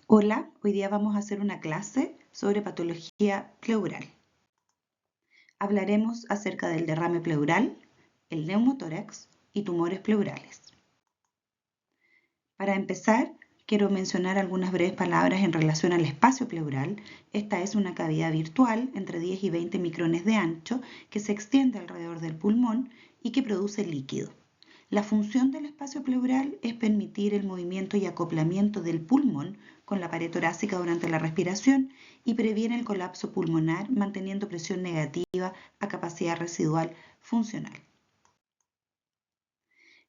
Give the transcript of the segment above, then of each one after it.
Hola, hoy día vamos a hacer una clase sobre patología pleural. Hablaremos acerca del derrame pleural, el neumotórax y tumores pleurales. Para empezar, quiero mencionar algunas breves palabras en relación al espacio pleural. Esta es una cavidad virtual entre 10 y 20 micrones de ancho que se extiende alrededor del pulmón y que produce líquido. La función del espacio pleural es permitir el movimiento y acoplamiento del pulmón con la pared torácica durante la respiración y previene el colapso pulmonar manteniendo presión negativa a capacidad residual funcional.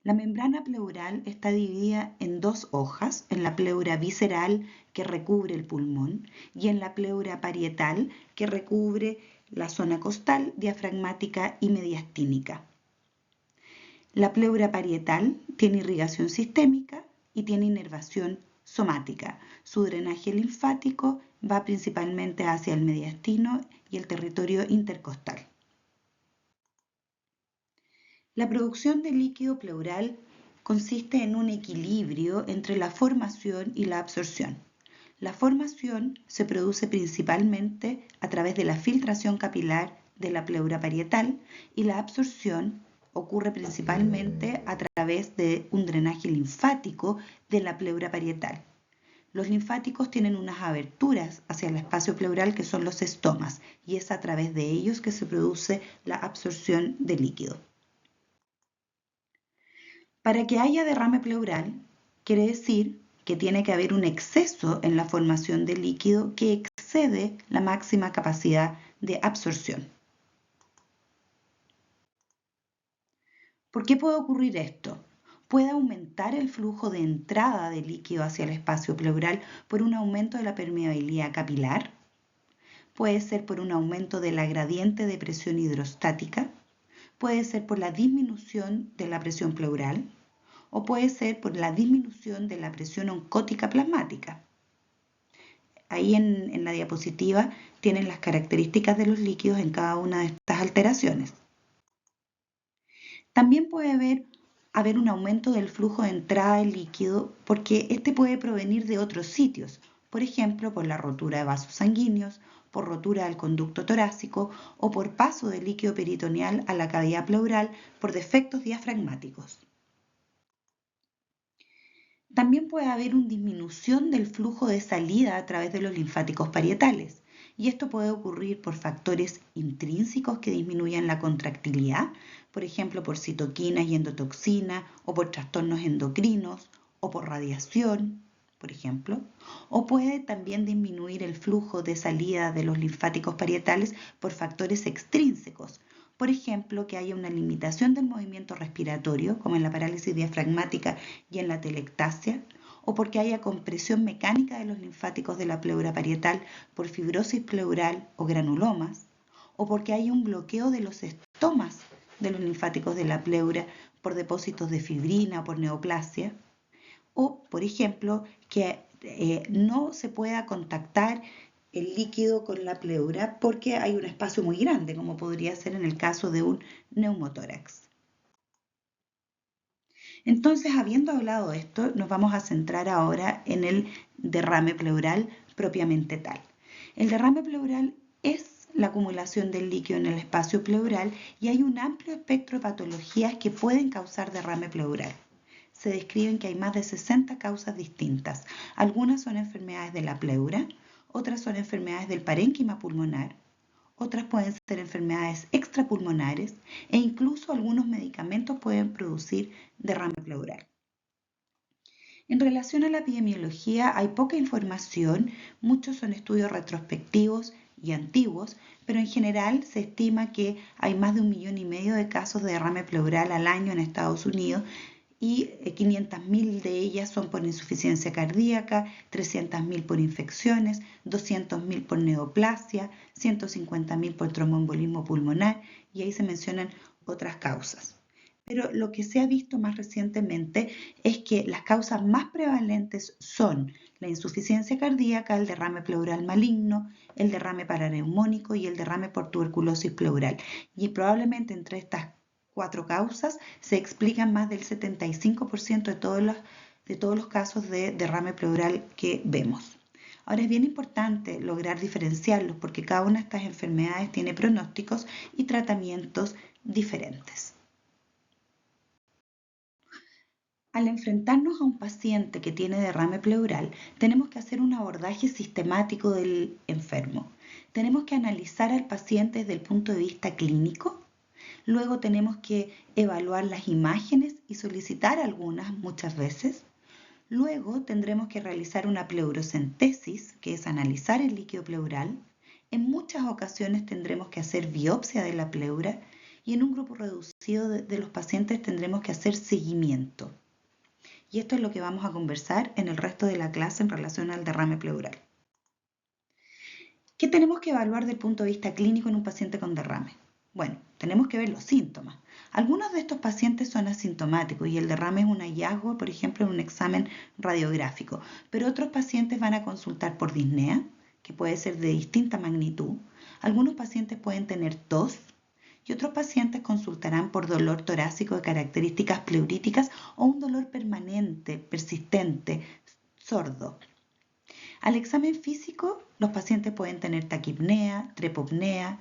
La membrana pleural está dividida en dos hojas, en la pleura visceral que recubre el pulmón y en la pleura parietal que recubre la zona costal, diafragmática y mediastínica. La pleura parietal tiene irrigación sistémica y tiene inervación somática. Su drenaje linfático va principalmente hacia el mediastino y el territorio intercostal. La producción de líquido pleural consiste en un equilibrio entre la formación y la absorción. La formación se produce principalmente a través de la filtración capilar de la pleura parietal y la absorción ocurre principalmente a través de un drenaje linfático de la pleura parietal. Los linfáticos tienen unas aberturas hacia el espacio pleural que son los estomas y es a través de ellos que se produce la absorción de líquido. Para que haya derrame pleural, quiere decir que tiene que haber un exceso en la formación de líquido que excede la máxima capacidad de absorción. ¿Por qué puede ocurrir esto? Puede aumentar el flujo de entrada de líquido hacia el espacio pleural por un aumento de la permeabilidad capilar. Puede ser por un aumento de la gradiente de presión hidrostática. Puede ser por la disminución de la presión pleural o puede ser por la disminución de la presión oncótica plasmática. Ahí en la diapositiva tienen las características de los líquidos en cada una de estas alteraciones. También puede haber un aumento del flujo de entrada de líquido porque este puede provenir de otros sitios, por ejemplo, por la rotura de vasos sanguíneos, por rotura del conducto torácico o por paso del líquido peritoneal a la cavidad pleural por defectos diafragmáticos. También puede haber una disminución del flujo de salida a través de los linfáticos parietales. Y esto puede ocurrir por factores intrínsecos que disminuyan la contractilidad, por ejemplo, por citoquinas y endotoxinas, o por trastornos endocrinos, o por radiación, por ejemplo. O puede también disminuir el flujo de salida de los linfáticos parietales por factores extrínsecos. Por ejemplo, que haya una limitación del movimiento respiratorio, como en la parálisis diafragmática y en la telectasia, o porque haya compresión mecánica de los linfáticos de la pleura parietal por fibrosis pleural o granulomas, o porque haya un bloqueo de los estomas de los linfáticos de la pleura por depósitos de fibrina o por neoplasia, o, por ejemplo, que no se pueda contactar el líquido con la pleura porque hay un espacio muy grande, como podría ser en el caso de un neumotórax. Entonces, habiendo hablado de esto, nos vamos a centrar ahora en el derrame pleural propiamente tal. El derrame pleural es la acumulación del líquido en el espacio pleural y hay un amplio espectro de patologías que pueden causar derrame pleural. Se describen que hay más de 60 causas distintas. Algunas son enfermedades de la pleura, otras son enfermedades del parénquima pulmonar, otras pueden ser enfermedades extrapulmonares e incluso algunos medicamentos pueden producir derrame pleural. En relación a la epidemiología hay poca información, muchos son estudios retrospectivos y antiguos, pero en general se estima que hay más de 1,5 millones de casos de derrame pleural al año en Estados Unidos y 500.000 de ellas son por insuficiencia cardíaca, 300.000 por infecciones, 200.000 por neoplasia, 150.000 por tromboembolismo pulmonar y ahí se mencionan otras causas. Pero lo que se ha visto más recientemente es que las causas más prevalentes son la insuficiencia cardíaca, el derrame pleural maligno, el derrame paraneumónico y el derrame por tuberculosis pleural. Y probablemente entre estas 4 causas se explican más del 75% de todos los casos de derrame pleural que vemos. Ahora es bien importante lograr diferenciarlos porque cada una de estas enfermedades tiene pronósticos y tratamientos diferentes. Al enfrentarnos a un paciente que tiene derrame pleural, tenemos que hacer un abordaje sistemático del enfermo. Tenemos que analizar al paciente desde el punto de vista clínico. Luego tenemos que evaluar las imágenes y solicitar algunas muchas veces. Luego tendremos que realizar una pleurocentesis, que es analizar el líquido pleural. En muchas ocasiones tendremos que hacer biopsia de la pleura y en un grupo reducido de los pacientes tendremos que hacer seguimiento. Y esto es lo que vamos a conversar en el resto de la clase en relación al derrame pleural. ¿Qué tenemos que evaluar desde el punto de vista clínico en un paciente con derrame? Bueno, tenemos que ver los síntomas. Algunos de estos pacientes son asintomáticos y el derrame es un hallazgo, por ejemplo, en un examen radiográfico, pero otros pacientes van a consultar por disnea, que puede ser de distinta magnitud. Algunos pacientes pueden tener tos y otros pacientes consultarán por dolor torácico de características pleuríticas o un dolor permanente, persistente, sordo. Al examen físico, los pacientes pueden tener taquipnea, trepopnea,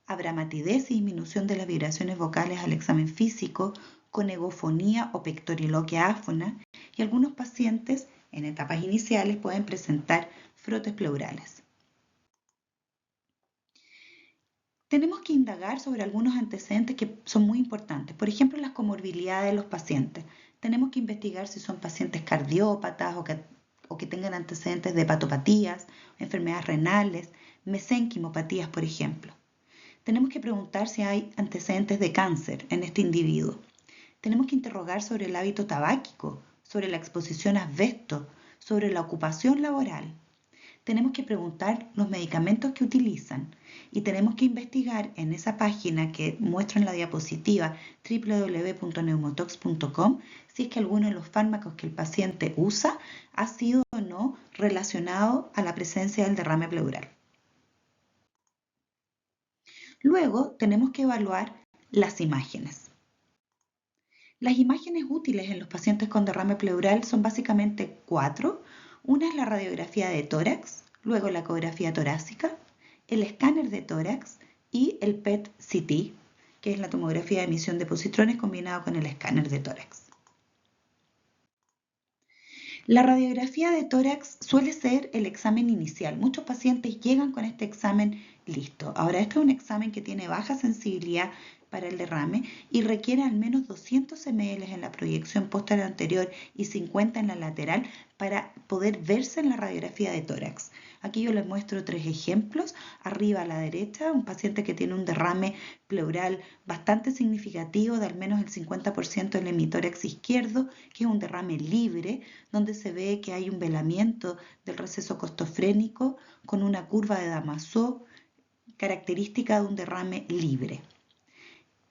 abramatidez y disminución de las vibraciones vocales al examen físico, con egofonía o pectoriloquia áfona, y algunos pacientes en etapas iniciales pueden presentar frotes pleurales. Tenemos que indagar sobre algunos antecedentes que son muy importantes. Por ejemplo, las comorbilidades de los pacientes. Tenemos que investigar si son pacientes cardiópatas o que tengan antecedentes de hepatopatías, enfermedades renales, mesenquimopatías, por ejemplo. Tenemos que preguntar si hay antecedentes de cáncer en este individuo. Tenemos que interrogar sobre el hábito tabáquico, sobre la exposición a asbesto, sobre la ocupación laboral. Tenemos que preguntar los medicamentos que utilizan y tenemos que investigar en esa página que muestro en la diapositiva www.neumotox.com si es que alguno de los fármacos que el paciente usa ha sido o no relacionado a la presencia del derrame pleural. Luego tenemos que evaluar las imágenes. Las imágenes útiles en los pacientes con derrame pleural son básicamente 4. Una es la radiografía de tórax, luego la ecografía torácica, el escáner de tórax y el PET-CT, que es la tomografía de emisión de positrones combinado con el escáner de tórax. La radiografía de tórax suele ser el examen inicial. Muchos pacientes llegan con este examen listo. Ahora, este es un examen que tiene baja sensibilidad para el derrame y requiere al menos 200 ml en la proyección posterior anterior y 50 en la lateral para poder verse en la radiografía de tórax. Aquí yo les muestro 3 ejemplos. Arriba a la derecha, un paciente que tiene un derrame pleural bastante significativo de al menos el 50% del hemitórax izquierdo, que es un derrame libre, donde se ve que hay un velamiento del receso costofrénico con una curva de Damasó característica de un derrame libre.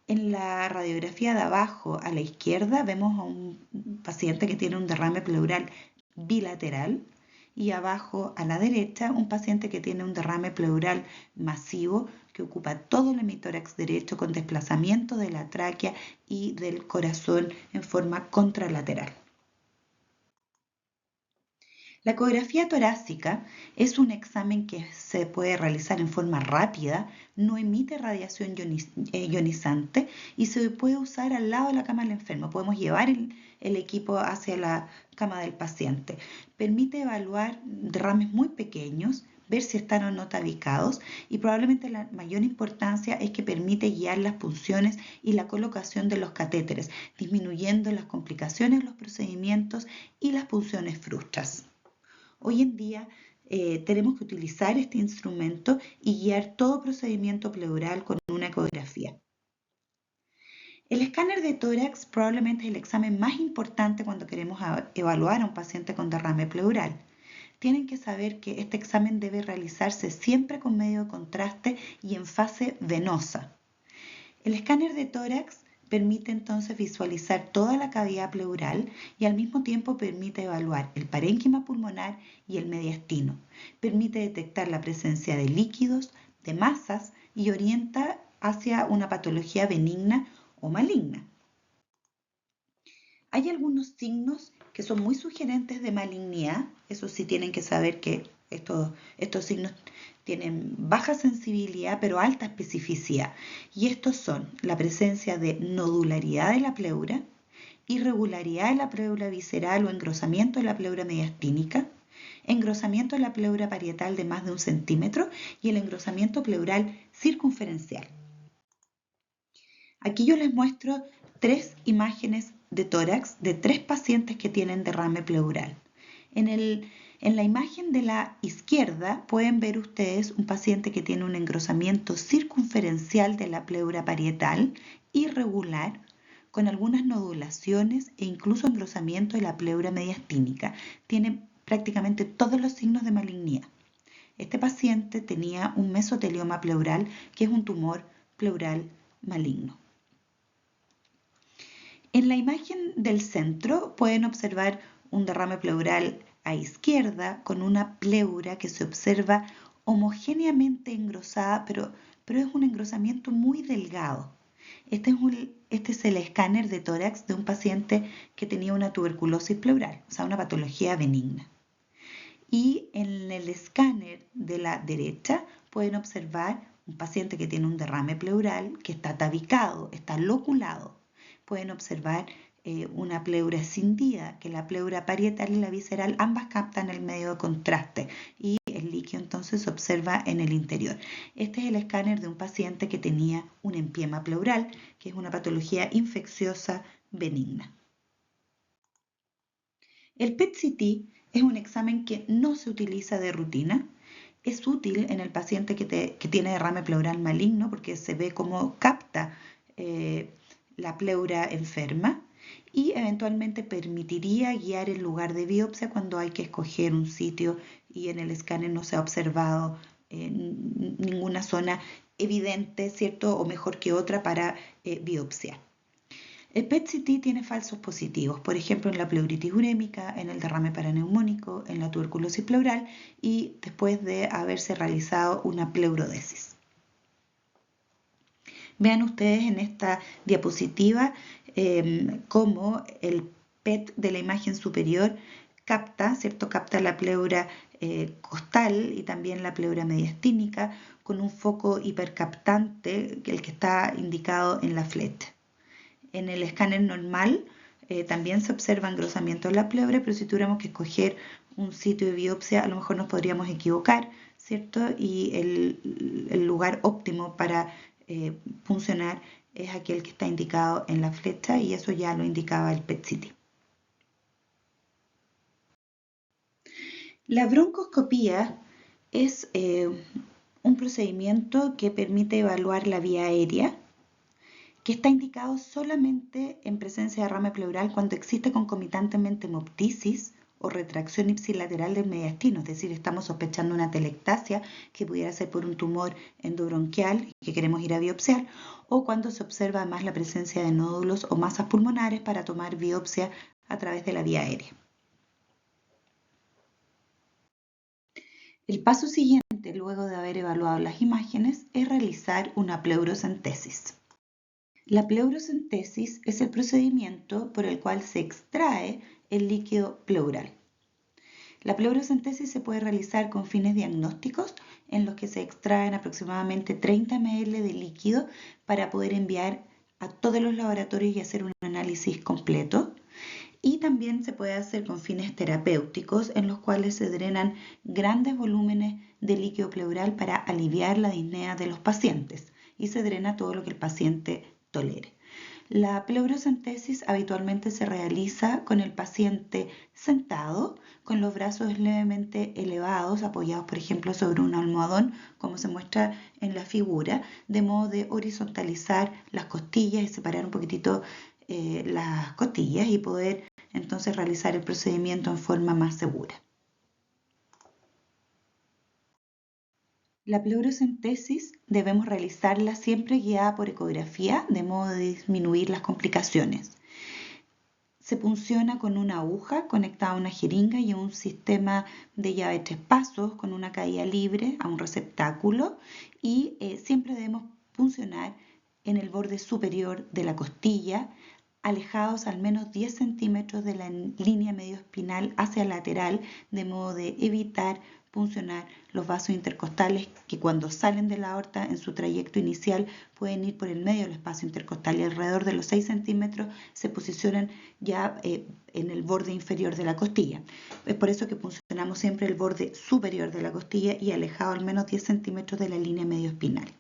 En la radiografía de abajo a la izquierda vemos a un paciente que tiene un derrame pleural bilateral y abajo a la derecha un paciente que tiene un derrame pleural masivo que ocupa todo el hemitórax derecho con desplazamiento de la tráquea y del corazón en forma contralateral. La ecografía torácica es un examen que se puede realizar en forma rápida, no emite radiación ionizante y se puede usar al lado de la cama del enfermo. Podemos llevar el equipo hacia la cama del paciente. Permite evaluar derrames muy pequeños, ver si están o no tabicados y probablemente la mayor importancia es que permite guiar las punciones y la colocación de los catéteres, disminuyendo las complicaciones de los procedimientos y las punciones frustras. Hoy en día tenemos que utilizar este instrumento y guiar todo procedimiento pleural con una ecografía. El escáner de tórax probablemente es el examen más importante cuando queremos evaluar a un paciente con derrame pleural. Tienen que saber que este examen debe realizarse siempre con medio de contraste y en fase venosa. El escáner de tórax permite entonces visualizar toda la cavidad pleural y al mismo tiempo permite evaluar el parénquima pulmonar y el mediastino. Permite detectar la presencia de líquidos, de masas y orienta hacia una patología benigna o maligna. Hay algunos signos que son muy sugerentes de malignidad, eso sí tienen que saber que Estos signos tienen baja sensibilidad pero alta especificidad. Y estos son la presencia de nodularidad de la pleura, irregularidad de la pleura visceral o engrosamiento de la pleura mediastínica, engrosamiento de la pleura parietal de más de 1 centímetro y el engrosamiento pleural circunferencial. Aquí yo les muestro 3 imágenes de tórax de 3 pacientes que tienen derrame pleural. En la imagen de la izquierda pueden ver ustedes un paciente que tiene un engrosamiento circunferencial de la pleura parietal irregular, con algunas nodulaciones e incluso engrosamiento de la pleura mediastínica. Tiene prácticamente todos los signos de malignidad. Este paciente tenía un mesotelioma pleural, que es un tumor pleural maligno. En la imagen del centro pueden observar un derrame pleural a izquierda con una pleura que se observa homogéneamente engrosada, pero es un engrosamiento muy delgado. Este es el escáner de tórax de un paciente que tenía una tuberculosis pleural, o sea, una patología benigna. Y en el escáner de la derecha pueden observar un paciente que tiene un derrame pleural, que está tabicado, está loculado. Pueden observar una pleura escindida, que la pleura parietal y la visceral ambas captan el medio de contraste y el líquido entonces se observa en el interior. Este es el escáner de un paciente que tenía un empiema pleural, que es una patología infecciosa benigna. El PET-CT es un examen que no se utiliza de rutina. Es útil en el paciente que tiene derrame pleural maligno porque se ve cómo capta la pleura enferma y eventualmente permitiría guiar el lugar de biopsia cuando hay que escoger un sitio y en el escáner no se ha observado ninguna zona evidente, ¿cierto? O mejor que otra para biopsiar. El PET-CT tiene falsos positivos, por ejemplo en la pleuritis urémica, en el derrame paraneumónico, en la tuberculosis pleural y después de haberse realizado una pleurodesis. Vean ustedes en esta diapositiva cómo el PET de la imagen superior capta, ¿cierto? Capta la pleura costal y también la pleura mediastínica con un foco hipercaptante, el que está indicado en la flecha. En el escáner normal también se observa engrosamiento de la pleura, pero si tuviéramos que escoger un sitio de biopsia, a lo mejor nos podríamos equivocar, ¿cierto? Y el lugar óptimo para funcionar es aquel que está indicado en la flecha y eso ya lo indicaba el PET-CT. La broncoscopía es un procedimiento que permite evaluar la vía aérea, que está indicado solamente en presencia de derrame pleural cuando existe concomitantemente hemoptisis o retracción ipsilateral del mediastino, es decir, estamos sospechando una telectasia que pudiera ser por un tumor endobronquial que queremos ir a biopsiar, o cuando se observa además la presencia de nódulos o masas pulmonares para tomar biopsia a través de la vía aérea. El paso siguiente, luego de haber evaluado las imágenes, es realizar una pleurocentesis. La pleurocentesis es el procedimiento por el cual se extrae el líquido pleural. La pleurocentesis se puede realizar con fines diagnósticos en los que se extraen aproximadamente 30 ml de líquido para poder enviar a todos los laboratorios y hacer un análisis completo. Y también se puede hacer con fines terapéuticos en los cuales se drenan grandes volúmenes de líquido pleural para aliviar la disnea de los pacientes y se drena todo lo que el paciente tolere. La pleurocentesis habitualmente se realiza con el paciente sentado, con los brazos levemente elevados, apoyados por ejemplo sobre un almohadón, como se muestra en la figura, de modo de horizontalizar las costillas y separar un poquitito las costillas y poder entonces realizar el procedimiento en forma más segura. La pleurocentesis debemos realizarla siempre guiada por ecografía, de modo de disminuir las complicaciones. Se punciona con una aguja conectada a una jeringa y a un sistema de llave 3 pasos con una caída libre a un receptáculo y siempre debemos puncionar en el borde superior de la costilla alejados al menos 10 centímetros de la línea medioespinal hacia lateral, de modo de evitar puncionar los vasos intercostales que cuando salen de la aorta en su trayecto inicial pueden ir por el medio del espacio intercostal y alrededor de los 6 centímetros se posicionan ya en el borde inferior de la costilla. Es por eso que puncionamos siempre el borde superior de la costilla y alejado al menos 10 centímetros de la línea medioespinal.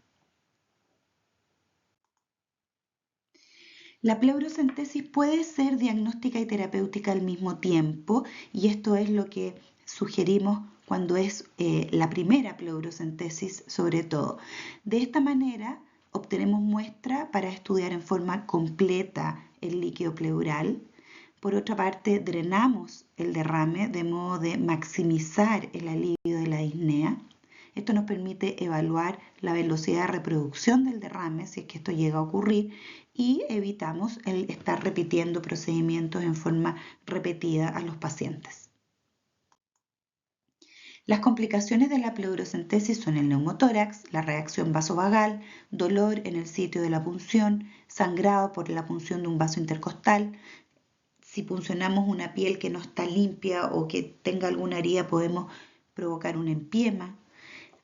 La pleurocentesis puede ser diagnóstica y terapéutica al mismo tiempo y esto es lo que sugerimos cuando es la primera pleurocentesis sobre todo. De esta manera obtenemos muestra para estudiar en forma completa el líquido pleural. Por otra parte, drenamos el derrame de modo de maximizar el alivio de la disnea. Esto nos permite evaluar la velocidad de reproducción del derrame, si es que esto llega a ocurrir, y evitamos el estar repitiendo procedimientos en forma repetida a los pacientes. Las complicaciones de la pleurocentesis son el neumotórax, la reacción vasovagal, dolor en el sitio de la punción, sangrado por la punción de un vaso intercostal. Si puncionamos una piel que no está limpia o que tenga alguna herida, podemos provocar un empiema.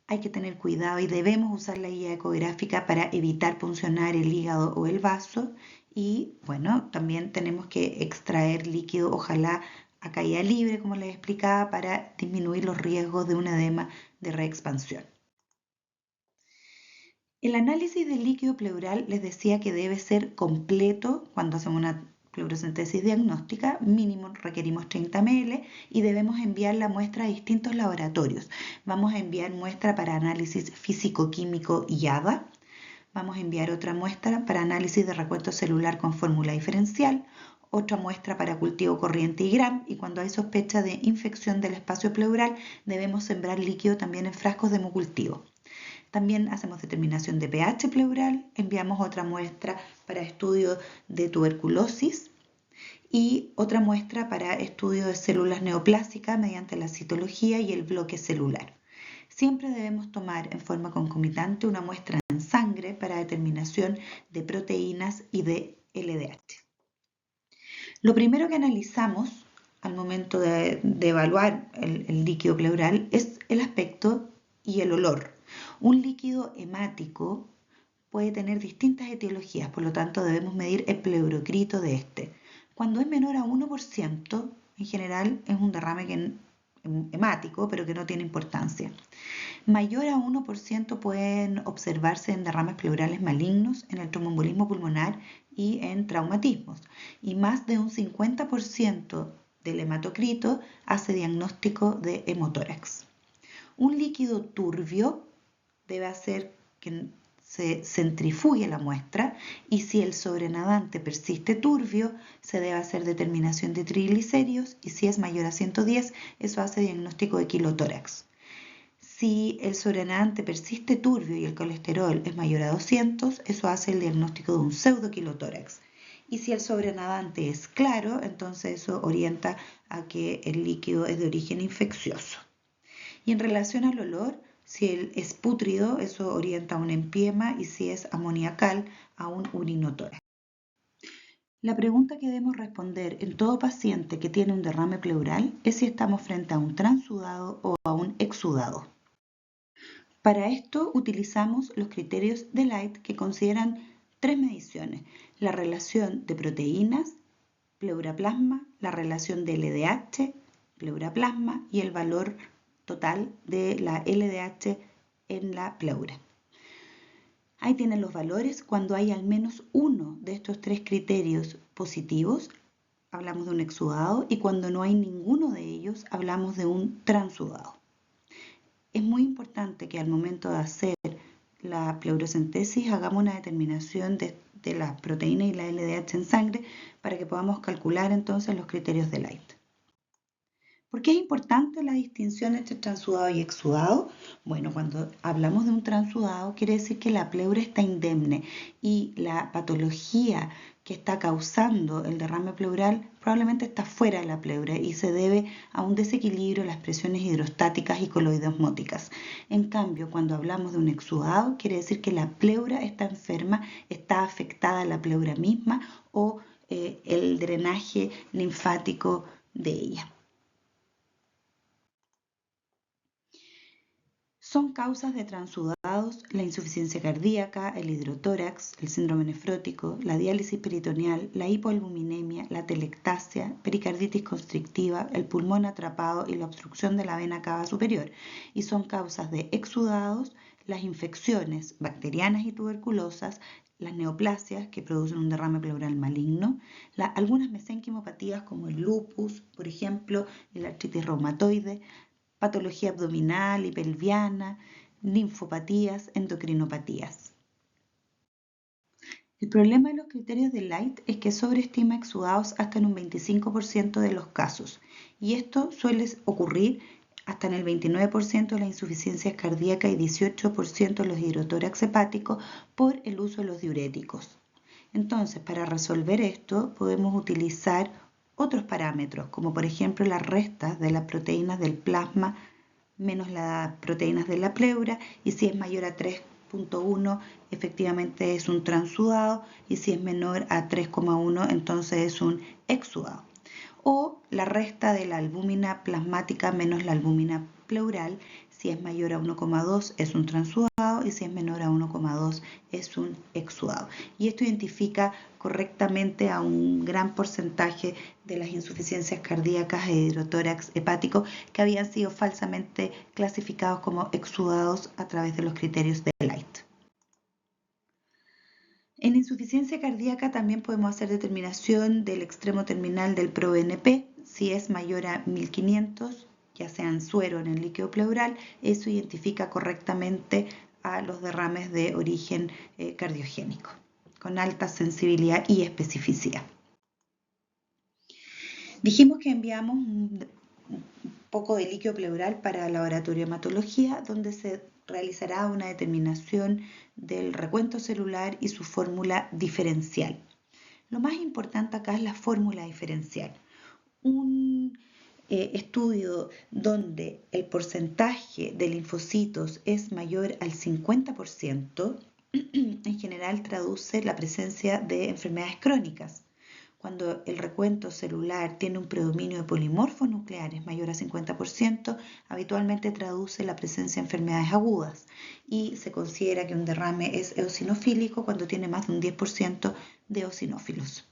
Hay que tener cuidado y debemos usar la guía ecográfica para evitar puncionar el hígado o el vaso. Y bueno, también tenemos que extraer líquido, ojalá a caída libre, como les explicaba, para disminuir los riesgos de un edema de reexpansión. El análisis del líquido pleural les decía que debe ser completo cuando hacemos una pleurocentesis diagnóstica, mínimo requerimos 30 ml y debemos enviar la muestra a distintos laboratorios. Vamos a enviar muestra para análisis físico-químico IADA, vamos a enviar otra muestra para análisis de recuento celular con fórmula diferencial, otra muestra para cultivo corriente y GRAM, y cuando hay sospecha de infección del espacio pleural debemos sembrar líquido también en frascos de hemocultivo. También hacemos determinación de pH pleural, enviamos otra muestra para estudio de tuberculosis y otra muestra para estudio de células neoplásicas mediante la citología y el bloque celular. Siempre debemos tomar en forma concomitante una muestra en sangre para determinación de proteínas y de LDH. Lo primero que analizamos al momento de evaluar el líquido pleural es el aspecto y el olor. Un líquido hemático puede tener distintas etiologías, por lo tanto debemos medir el pleurocrito de este. Cuando es menor a 1%, en general es un derrame hemático, pero que no tiene importancia. Mayor a 1% pueden observarse en derrames pleurales malignos, en el tromboembolismo pulmonar y en traumatismos. Y más de un 50% del hematocrito hace diagnóstico de hemotórax. Un líquido turbio debe hacer que se centrifugue la muestra y si el sobrenadante persiste turbio, se debe hacer determinación de triglicéridos y si es mayor a 110, eso hace diagnóstico de quilotórax. Si el sobrenadante persiste turbio y el colesterol es mayor a 200, eso hace el diagnóstico de un pseudoquilotórax. Y si el sobrenadante es claro, entonces eso orienta a que el líquido es de origen infeccioso. Y en relación al olor, si es pútrido, eso orienta a un empiema y si es amoniacal, a un urinotórax. La pregunta que debemos responder en todo paciente que tiene un derrame pleural es si estamos frente a un transudado o a un exudado. Para esto utilizamos los criterios de Light que consideran 3 mediciones: la relación de proteínas, pleuraplasma, la relación de LDH, pleuraplasma y el valor total de la LDH en la pleura. Ahí tienen los valores. Cuando hay al menos uno de estos 3 criterios positivos, hablamos de un exudado, y cuando no hay ninguno de ellos, hablamos de un transudado. Es muy importante que al momento de hacer la pleurocentesis hagamos una determinación de las proteínas y la LDH en sangre para que podamos calcular entonces los criterios de Light. ¿Por qué es importante la distinción entre transudado y exudado? Bueno, cuando hablamos de un transudado quiere decir que la pleura está indemne y la patología que está causando el derrame pleural probablemente está fuera de la pleura y se debe a un desequilibrio en las presiones hidrostáticas y coloidosmóticas. En cambio, cuando hablamos de un exudado, quiere decir que la pleura está enferma, está afectada la pleura misma o el drenaje linfático de ella. Son causas de transudados la insuficiencia cardíaca, el hidrotórax, el síndrome nefrótico, la diálisis peritoneal, la hipoalbuminemia, la telectasia, pericarditis constrictiva, el pulmón atrapado y la obstrucción de la vena cava superior. Y son causas de exudados las infecciones bacterianas y tuberculosas, las neoplasias que producen un derrame pleural maligno, algunas mesenquimopatías como el lupus, por ejemplo, la artritis reumatoide, patología abdominal y pelviana, linfopatías, endocrinopatías. El problema de los criterios de Light es que sobreestima exudados hasta en un 25% de los casos, y esto suele ocurrir hasta en el 29% de las insuficiencias cardíacas y 18% de los hidrotórax hepáticos por el uso de los diuréticos. Entonces, para resolver esto, podemos utilizar otros parámetros, como por ejemplo las restas de las proteínas del plasma menos las proteínas de la pleura, y si es mayor a 3.1 efectivamente es un transudado, y si es menor a 3,1 entonces es un exudado. O la resta de la albúmina plasmática menos la albúmina pleural, si es mayor a 1,2 es un transudado y si es menor a 1,2 es un exudado. Y esto identifica correctamente a un gran porcentaje de las insuficiencias cardíacas e hidrotórax hepático que habían sido falsamente clasificados como exudados a través de los criterios de Light. En insuficiencia cardíaca también podemos hacer determinación del extremo terminal del ProBNP. Si es mayor a 1500, ya sea en suero o en el líquido pleural, eso identifica correctamente a los derrames de origen cardiogénico, con alta sensibilidad y especificidad. Dijimos que enviamos un poco de líquido pleural para laboratorio de hematología, donde se realizará una determinación del recuento celular y su fórmula diferencial. Lo más importante acá es la fórmula diferencial. Un estudio donde el porcentaje de linfocitos es mayor al 50%, en general traduce la presencia de enfermedades crónicas. Cuando el recuento celular tiene un predominio de polimorfos nucleares mayor a 50%, habitualmente traduce la presencia de enfermedades agudas, y se considera que un derrame es eosinofílico cuando tiene más de un 10% de eosinófilos.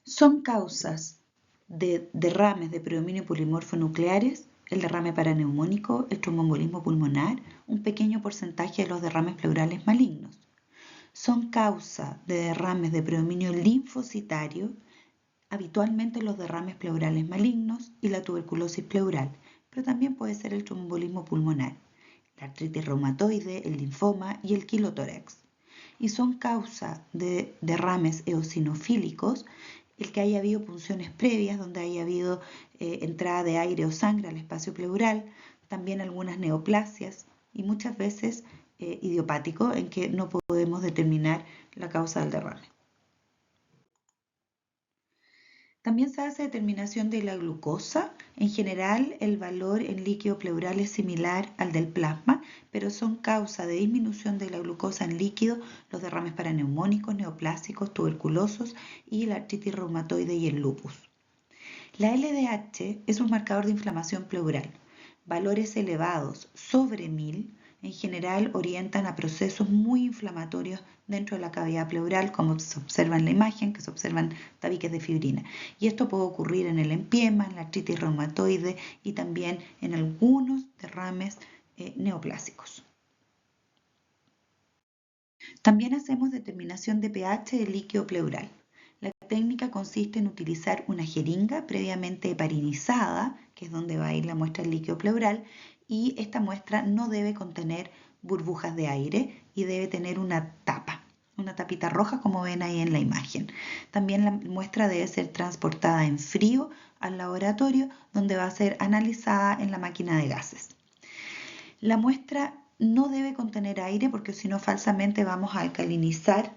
Son causas de derrames de predominio polimorfo nucleares, el derrame paraneumónico, el tromboembolismo pulmonar, un pequeño porcentaje de los derrames pleurales malignos. Son causa de derrames de predominio linfocitario, habitualmente los derrames pleurales malignos y la tuberculosis pleural, pero también puede ser el tromboembolismo pulmonar, la artritis reumatoide, el linfoma y el quilotórax. Y son causa de derrames eosinofílicos el que haya habido punciones previas, donde haya habido entrada de aire o sangre al espacio pleural, también algunas neoplasias y muchas veces idiopático, en que no podemos determinar la causa del derrame. También se hace determinación de la glucosa. En general, el valor en líquido pleural es similar al del plasma, pero son causa de disminución de la glucosa en líquido los derrames paraneumónicos, neoplásicos, tuberculosos y la artritis reumatoide y el lupus. La LDH es un marcador de inflamación pleural. Valores elevados sobre 1000 en general orientan a procesos muy inflamatorios dentro de la cavidad pleural, como se observa en la imagen, que se observan tabiques de fibrina. Y esto puede ocurrir en el empiema, en la artritis reumatoide y también en algunos derrames neoplásicos. También hacemos determinación de pH del líquido pleural. La técnica consiste en utilizar una jeringa previamente heparinizada, que es donde va a ir la muestra del líquido pleural, y esta muestra no debe contener burbujas de aire y debe tener una tapa, una tapita roja como ven ahí en la imagen. También la muestra debe ser transportada en frío al laboratorio, donde va a ser analizada en la máquina de gases. La muestra no debe contener aire porque si no falsamente vamos a alcalinizar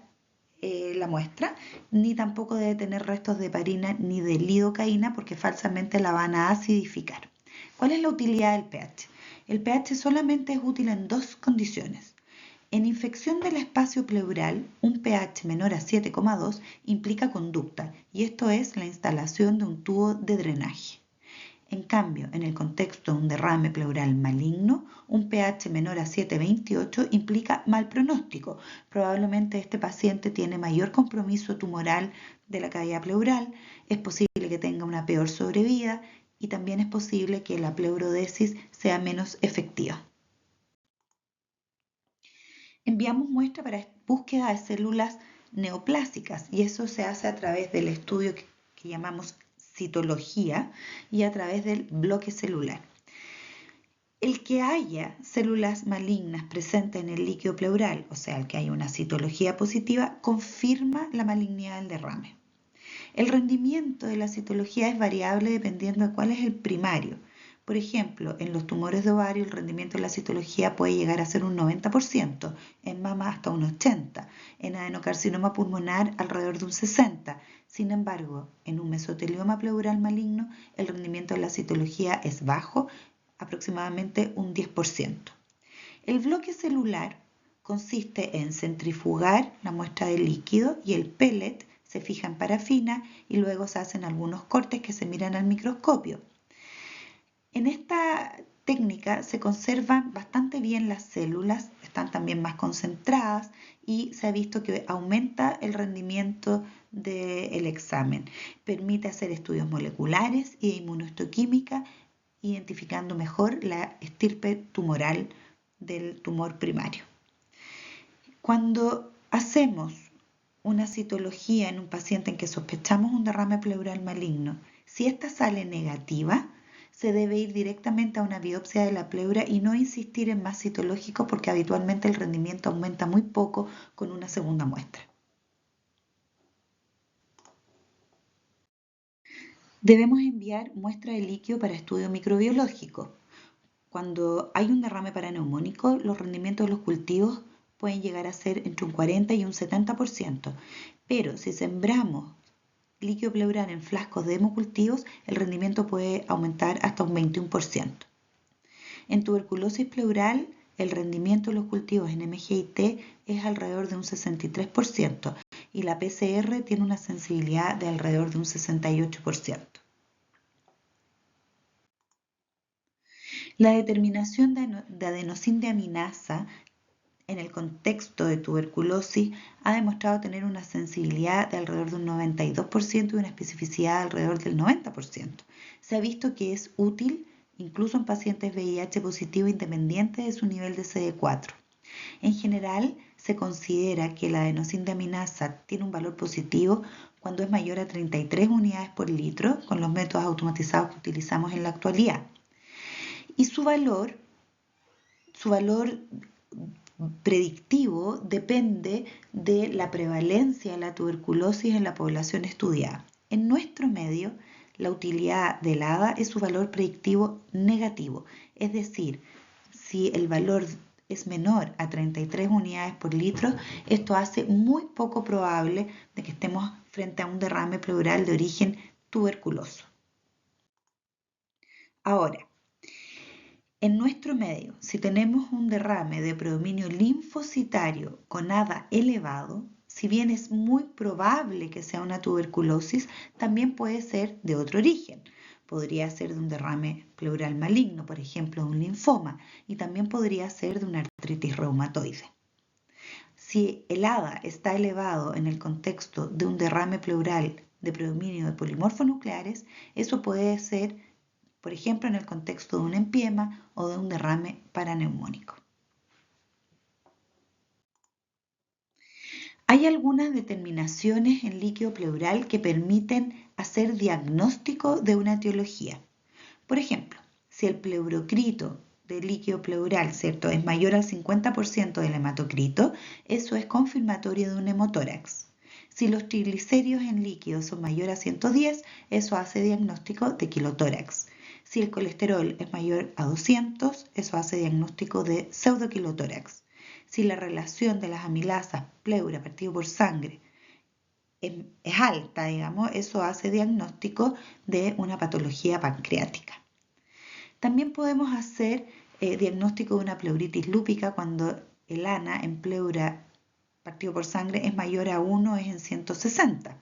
la muestra, ni tampoco debe tener restos de heparina ni de lidocaína porque falsamente la van a acidificar. ¿Cuál es la utilidad del pH? El pH solamente es útil en dos condiciones. En infección del espacio pleural, un pH menor a 7,2 implica conducta, y esto es la instalación de un tubo de drenaje. En cambio, en el contexto de un derrame pleural maligno, un pH menor a 7,28 implica mal pronóstico. Probablemente este paciente tiene mayor compromiso tumoral de la cavidad pleural, es posible que tenga una peor sobrevida y también es posible que la pleurodesis sea menos efectiva. Enviamos muestra para búsqueda de células neoplásicas y eso se hace a través del estudio que llamamos citología y a través del bloque celular. El que haya células malignas presentes en el líquido pleural, o sea, el que haya una citología positiva, confirma la malignidad del derrame. El rendimiento de la citología es variable dependiendo de cuál es el primario. Por ejemplo, en los tumores de ovario el rendimiento de la citología puede llegar a ser un 90%, en mama hasta un 80%, en adenocarcinoma pulmonar alrededor de un 60%. Sin embargo, en un mesotelioma pleural maligno el rendimiento de la citología es bajo, aproximadamente un 10%. El bloque celular consiste en centrifugar la muestra de líquido y el pellet se fija en parafina y luego se hacen algunos cortes que se miran al microscopio. En esta técnica se conservan bastante bien las células, están también más concentradas y se ha visto que aumenta el rendimiento del examen. Permite hacer estudios moleculares y de inmunohistoquímica, identificando mejor la estirpe tumoral del tumor primario. Cuando hacemos una citología en un paciente en que sospechamos un derrame pleural maligno, si esta sale negativa, se debe ir directamente a una biopsia de la pleura y no insistir en más citológico porque habitualmente el rendimiento aumenta muy poco con una segunda muestra. Debemos enviar muestra de líquido para estudio microbiológico. Cuando hay un derrame paraneumónico, los rendimientos de los cultivos pueden llegar a ser entre un 40 y un 70%, pero si sembramos líquido pleural en frascos de hemocultivos, el rendimiento puede aumentar hasta un 21%. En tuberculosis pleural, el rendimiento de los cultivos en MGIT es alrededor de un 63% y la PCR tiene una sensibilidad de alrededor de un 68%. La determinación de adenosíndeaminasa en el contexto de tuberculosis ha demostrado tener una sensibilidad de alrededor de un 92% y una especificidad de alrededor del 90%. Se ha visto que es útil incluso en pacientes VIH positivo independiente de su nivel de CD4. En general, se considera que la adenosíndeaminasa tiene un valor positivo cuando es mayor a 33 unidades por litro con los métodos automatizados que utilizamos en la actualidad. Y su valor predictivo depende de la prevalencia de la tuberculosis en la población estudiada. En nuestro medio, la utilidad del ADA es su valor predictivo negativo, es decir, si el valor es menor a 33 unidades por litro, esto hace muy poco probable de que estemos frente a un derrame pleural de origen tuberculoso. Ahora, en nuestro medio, si tenemos un derrame de predominio linfocitario con ADA elevado, si bien es muy probable que sea una tuberculosis, también puede ser de otro origen. Podría ser de un derrame pleural maligno, por ejemplo, de un linfoma, y también podría ser de una artritis reumatoide. Si el ADA está elevado en el contexto de un derrame pleural de predominio de polimorfonucleares, eso puede ser, por ejemplo, en el contexto de un empiema o de un derrame paraneumónico. Hay algunas determinaciones en líquido pleural que permiten hacer diagnóstico de una etiología. Por ejemplo, si el pleurocrito del líquido pleural, ¿cierto?, es mayor al 50% del hematocrito, eso es confirmatorio de un hemotórax. Si los triglicéridos en líquido son mayor a 110, eso hace diagnóstico de quilotórax. Si el colesterol es mayor a 200, eso hace diagnóstico de pseudoquilotórax. Si la relación de las amilasas pleura partido por sangre es alta, digamos, eso hace diagnóstico de una patología pancreática. También podemos hacer diagnóstico de una pleuritis lúpica cuando el ANA en pleura partido por sangre es mayor a 1, es en 160.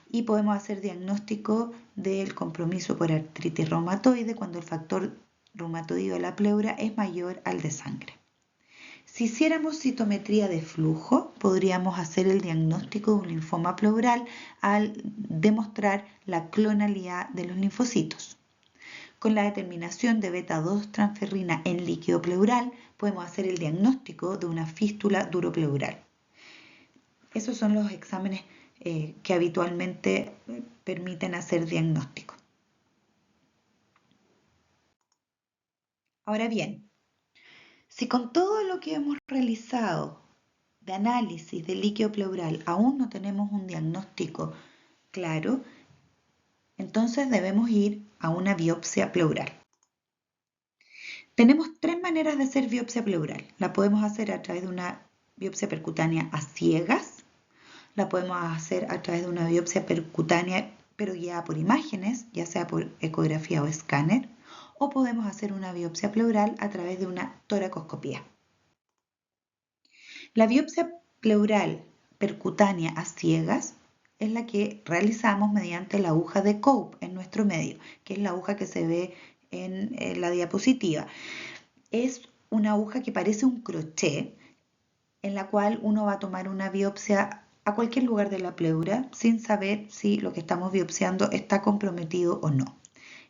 Y podemos hacer diagnóstico del compromiso por artritis reumatoide cuando el factor reumatoideo de la pleura es mayor al de sangre. Si hiciéramos citometría de flujo, podríamos hacer el diagnóstico de un linfoma pleural al demostrar la clonalidad de los linfocitos. Con la determinación de beta-2 transferrina en líquido pleural, podemos hacer el diagnóstico de una fístula duropleural. Esos son los exámenes que habitualmente permiten hacer diagnóstico. Ahora bien, si con todo lo que hemos realizado de análisis del líquido pleural aún no tenemos un diagnóstico claro, entonces debemos ir a una biopsia pleural. Tenemos 3 maneras de hacer biopsia pleural. La podemos hacer a través de una biopsia percutánea a ciegas, la podemos hacer a través de una biopsia percutánea pero guiada por imágenes, ya sea por ecografía o escáner, o podemos hacer una biopsia pleural a través de una toracoscopía. La biopsia pleural percutánea a ciegas es la que realizamos mediante la aguja de Cope en nuestro medio, que es la aguja que se ve en la diapositiva. Es una aguja que parece un crochet en la cual uno va a tomar una biopsia a cualquier lugar de la pleura sin saber si lo que estamos biopsiando está comprometido o no.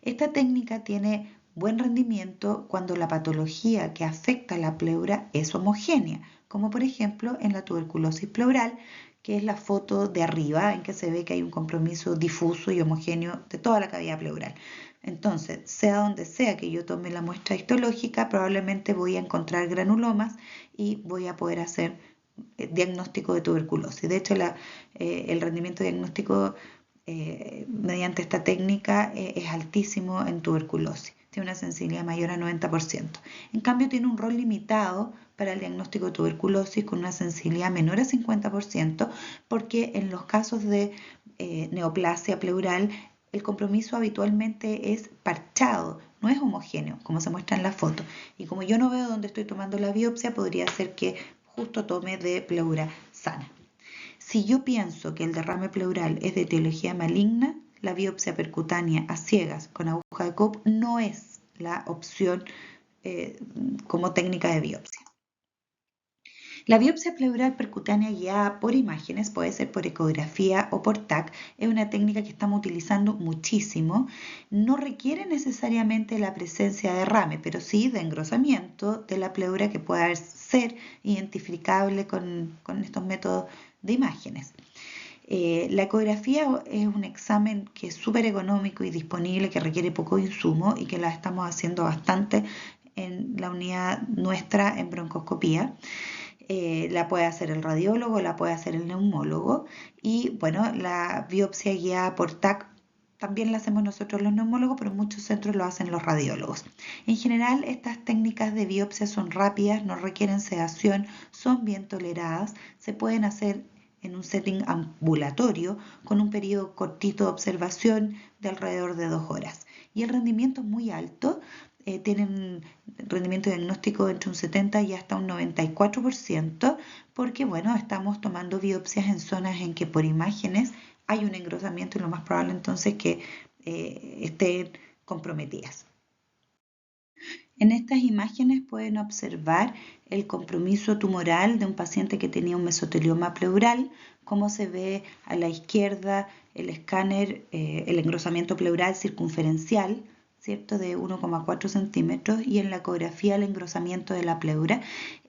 Esta técnica tiene buen rendimiento cuando la patología que afecta a la pleura es homogénea, como por ejemplo en la tuberculosis pleural, que es la foto de arriba en que se ve que hay un compromiso difuso y homogéneo de toda la cavidad pleural. Entonces, sea donde sea que yo tome la muestra histológica, probablemente voy a encontrar granulomas y voy a poder hacer diagnóstico de tuberculosis. De hecho, el rendimiento diagnóstico mediante esta técnica es altísimo en tuberculosis. Tiene una sensibilidad mayor a 90%. En cambio, tiene un rol limitado para el diagnóstico de tuberculosis con una sensibilidad menor a 50%, porque en los casos de neoplasia pleural, el compromiso habitualmente es parchado, no es homogéneo, como se muestra en la foto. Y como yo no veo dónde estoy tomando la biopsia, podría ser que justo tome de pleura sana. Si yo pienso que el derrame pleural es de etiología maligna, la biopsia percutánea a ciegas con aguja de Cope no es la opción como técnica de biopsia. La biopsia pleural percutánea guiada por imágenes, puede ser por ecografía o por TAC, es una técnica que estamos utilizando muchísimo. No requiere necesariamente la presencia de derrame, pero sí de engrosamiento de la pleura que pueda ser identificable con estos métodos de imágenes. La ecografía es un examen que es súper económico y disponible, que requiere poco insumo y que la estamos haciendo bastante en la unidad nuestra en broncoscopía. La puede hacer el radiólogo, la puede hacer el neumólogo y bueno, la biopsia guiada por TAC también la hacemos nosotros los neumólogos, pero en muchos centros lo hacen los radiólogos. En general, estas técnicas de biopsia son rápidas, no requieren sedación, son bien toleradas, se pueden hacer en un setting ambulatorio con un periodo cortito de observación de alrededor de 2 horas. Y el rendimiento es muy alto, tienen rendimiento diagnóstico entre un 70 y hasta un 94%, porque bueno, estamos tomando biopsias en zonas en que por imágenes hay un engrosamiento y lo más probable entonces que estén comprometidas. En estas imágenes pueden observar el compromiso tumoral de un paciente que tenía un mesotelioma pleural, como se ve a la izquierda el escáner, el engrosamiento pleural circunferencial, ¿cierto? De 1,4 centímetros y en la ecografía el engrosamiento de la pleura.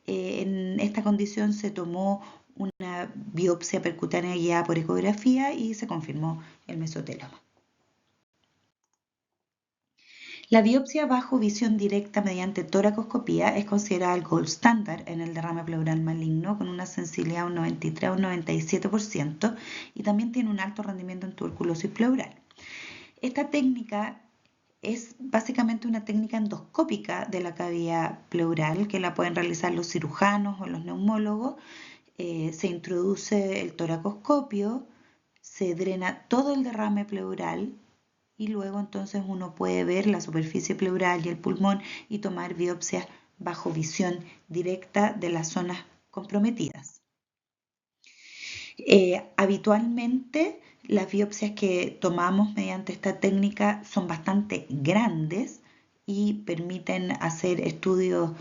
En esta condición se tomó una biopsia percutánea guiada por ecografía y se confirmó el mesotelioma. La biopsia bajo visión directa mediante toracoscopía es considerada el gold standard en el derrame pleural maligno con una sensibilidad de un 93 a un 97% y también tiene un alto rendimiento en tuberculosis pleural. Esta técnica es básicamente una técnica endoscópica de la cavidad pleural que la pueden realizar los cirujanos o los neumólogos. Se introduce el toracoscopio, se drena todo el derrame pleural y luego entonces uno puede ver la superficie pleural y el pulmón y tomar biopsias bajo visión directa de las zonas comprometidas. Habitualmente las biopsias que tomamos mediante esta técnica son bastante grandes y permiten hacer estudios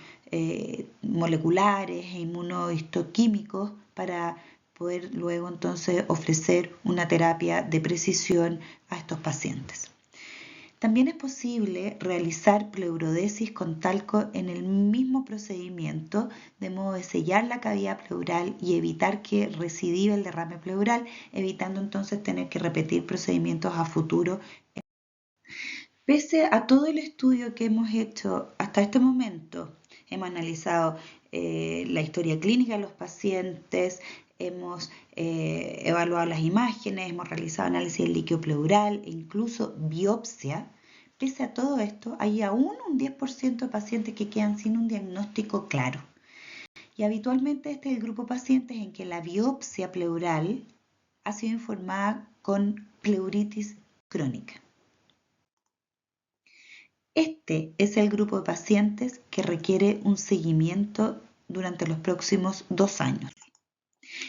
moleculares e inmunohistoquímicos para poder luego entonces ofrecer una terapia de precisión a estos pacientes. También es posible realizar pleurodesis con talco en el mismo procedimiento, de modo de sellar la cavidad pleural y evitar que recidive el derrame pleural, evitando entonces tener que repetir procedimientos a futuro. Pese a todo el estudio que hemos hecho hasta este momento, hemos analizado la historia clínica de los pacientes, hemos evaluado las imágenes, hemos realizado análisis del líquido pleural e incluso biopsia. Pese a todo esto, hay aún un 10% de pacientes que quedan sin un diagnóstico claro. Y habitualmente este es el grupo de pacientes en que la biopsia pleural ha sido informada con pleuritis crónica. Este es el grupo de pacientes que requiere un seguimiento durante los próximos 2 años.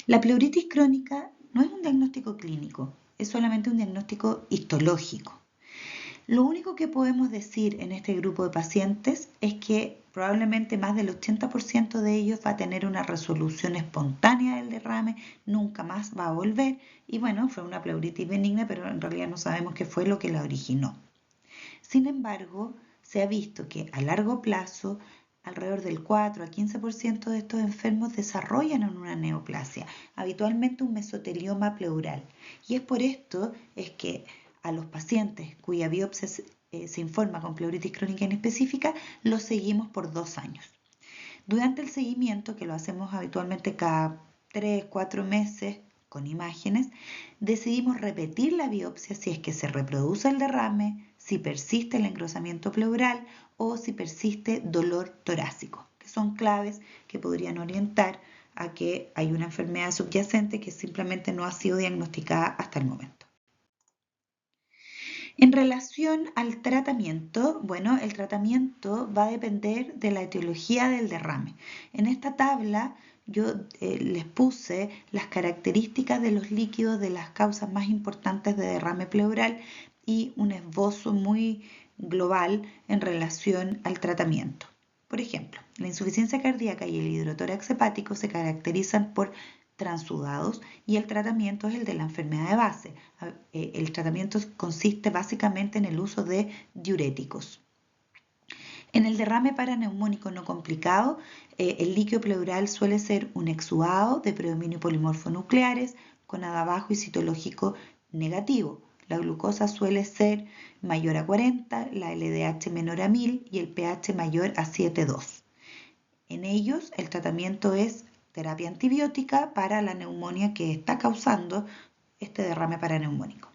La pleuritis crónica no es un diagnóstico clínico, es solamente un diagnóstico histológico. Lo único que podemos decir en este grupo de pacientes es que probablemente más del 80% de ellos va a tener una resolución espontánea del derrame, nunca más va a volver y bueno, fue una pleuritis benigna, pero en realidad no sabemos qué fue lo que la originó. Sin embargo, se ha visto que a largo plazo alrededor del 4 a 15% de estos enfermos desarrollan una neoplasia, habitualmente un mesotelioma pleural. Y es por esto es que a los pacientes cuya biopsia se informa con pleuritis crónica inespecífica, los seguimos por 2 años. Durante el seguimiento, que lo hacemos habitualmente cada 3-4 meses con imágenes, decidimos repetir la biopsia si es que se reproduce el derrame, si persiste el engrosamiento pleural o si persiste dolor torácico, que son claves que podrían orientar a que hay una enfermedad subyacente que simplemente no ha sido diagnosticada hasta el momento. En relación al tratamiento, bueno, el tratamiento va a depender de la etiología del derrame. En esta tabla yo les puse las características de los líquidos de las causas más importantes de derrame pleural y un esbozo muy global en relación al tratamiento. Por ejemplo, la insuficiencia cardíaca y el hidrotórax hepático se caracterizan por transudados y el tratamiento es el de la enfermedad de base. El tratamiento consiste básicamente en el uso de diuréticos. En el derrame paraneumónico no complicado, el líquido pleural suele ser un exudado de predominio polimorfo nucleares con nada bajo y citológico negativo. La glucosa suele ser mayor a 40, la LDH menor a 1000 y el pH mayor a 7,2. En ellos, el tratamiento es terapia antibiótica para la neumonía que está causando este derrame paraneumónico.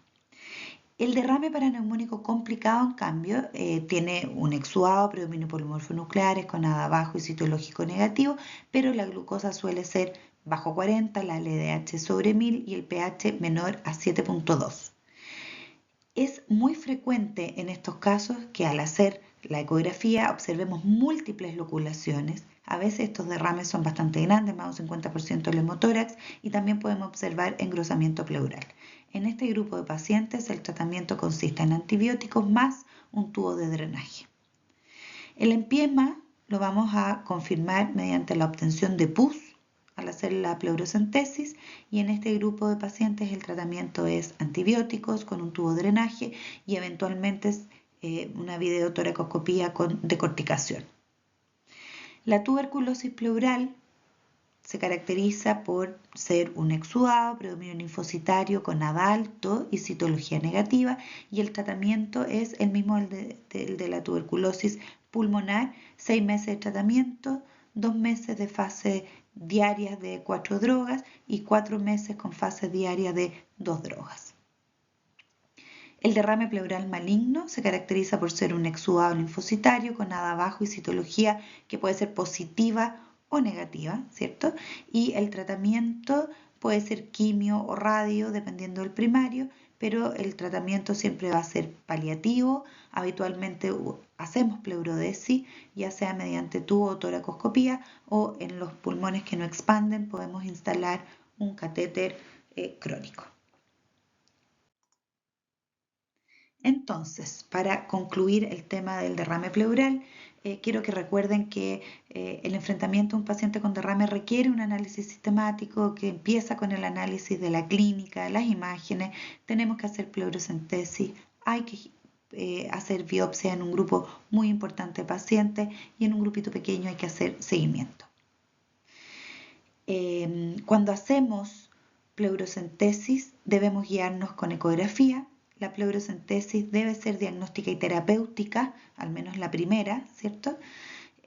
El derrame paraneumónico complicado, en cambio, tiene un exudado, predominio polimorfo nucleares con nada bajo y citológico negativo, pero la glucosa suele ser bajo 40, la LDH sobre 1000 y el pH menor a 7,2. Es muy frecuente en estos casos que al hacer la ecografía observemos múltiples loculaciones. A veces estos derrames son bastante grandes, más de un 50% del hemotórax, y también podemos observar engrosamiento pleural. En este grupo de pacientes el tratamiento consiste en antibióticos más un tubo de drenaje. El empiema lo vamos a confirmar mediante la obtención de pus al hacer la pleurocentesis y en este grupo de pacientes el tratamiento es antibióticos con un tubo de drenaje y eventualmente una videotoracoscopía con decorticación. La tuberculosis pleural se caracteriza por ser un exudado, predominio linfocitario con nada alto y citología negativa y el tratamiento es el mismo de la tuberculosis pulmonar, 6 meses de tratamiento, 2 meses de fase diarias de 4 drogas y 4 meses con fase diaria de 2 drogas. El derrame pleural maligno se caracteriza por ser un exudado linfocitario con nada bajo y citología que puede ser positiva o negativa, ¿cierto? Y el tratamiento puede ser quimio o radio, dependiendo del primario, pero el tratamiento siempre va a ser paliativo. Habitualmente hacemos pleurodesis, ya sea mediante tubo o toracoscopía, o en los pulmones que no expanden podemos instalar un catéter crónico. Entonces, para concluir el tema del derrame pleural, quiero que recuerden que el enfrentamiento a un paciente con derrame requiere un análisis sistemático que empieza con el análisis de la clínica, las imágenes, tenemos que hacer pleurocentesis, hay que hacer biopsia en un grupo muy importante de pacientes y en un grupito pequeño hay que hacer seguimiento. Cuando hacemos pleurocentesis debemos guiarnos con ecografía. La pleurocentesis debe ser diagnóstica y terapéutica, al menos la primera, ¿cierto?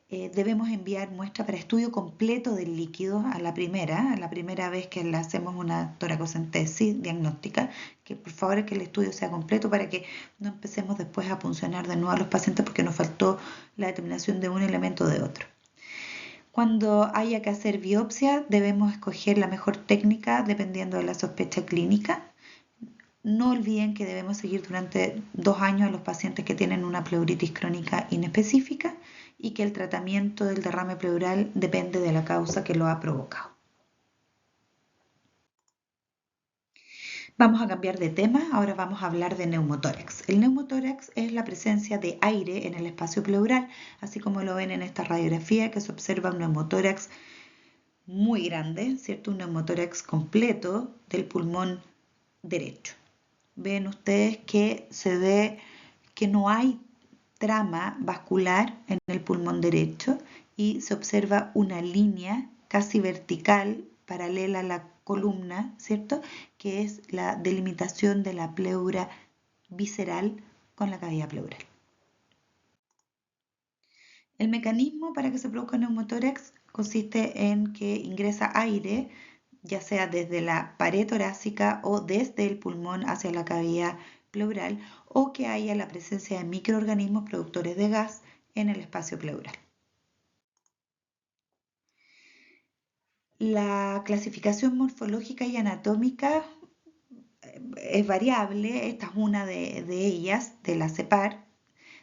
Debemos enviar muestra para estudio completo del líquido a la primera vez que le hacemos una toracocentesis diagnóstica, que por favor que el estudio sea completo para que no empecemos después a puncionar de nuevo a los pacientes porque nos faltó la determinación de un elemento o de otro. Cuando haya que hacer biopsia, debemos escoger la mejor técnica dependiendo de la sospecha clínica. No olviden que debemos seguir durante 2 años a los pacientes que tienen una pleuritis crónica inespecífica y que el tratamiento del derrame pleural depende de la causa que lo ha provocado. Vamos a cambiar de tema, ahora vamos a hablar de neumotórax. El neumotórax es la presencia de aire en el espacio pleural, así como lo ven en esta radiografía que se observa un neumotórax muy grande, ¿cierto? Un neumotórax completo del pulmón derecho. Ven ustedes que se ve que no hay trama vascular en el pulmón derecho y se observa una línea casi vertical paralela a la columna, ¿cierto? Que es la delimitación de la pleura visceral con la cavidad pleural. El mecanismo para que se produzca neumotórax consiste en que ingresa aire, ya sea desde la pared torácica o desde el pulmón hacia la cavidad pleural, o que haya la presencia de microorganismos productores de gas en el espacio pleural. La clasificación morfológica y anatómica es variable, esta es una de ellas, de la CEPAR,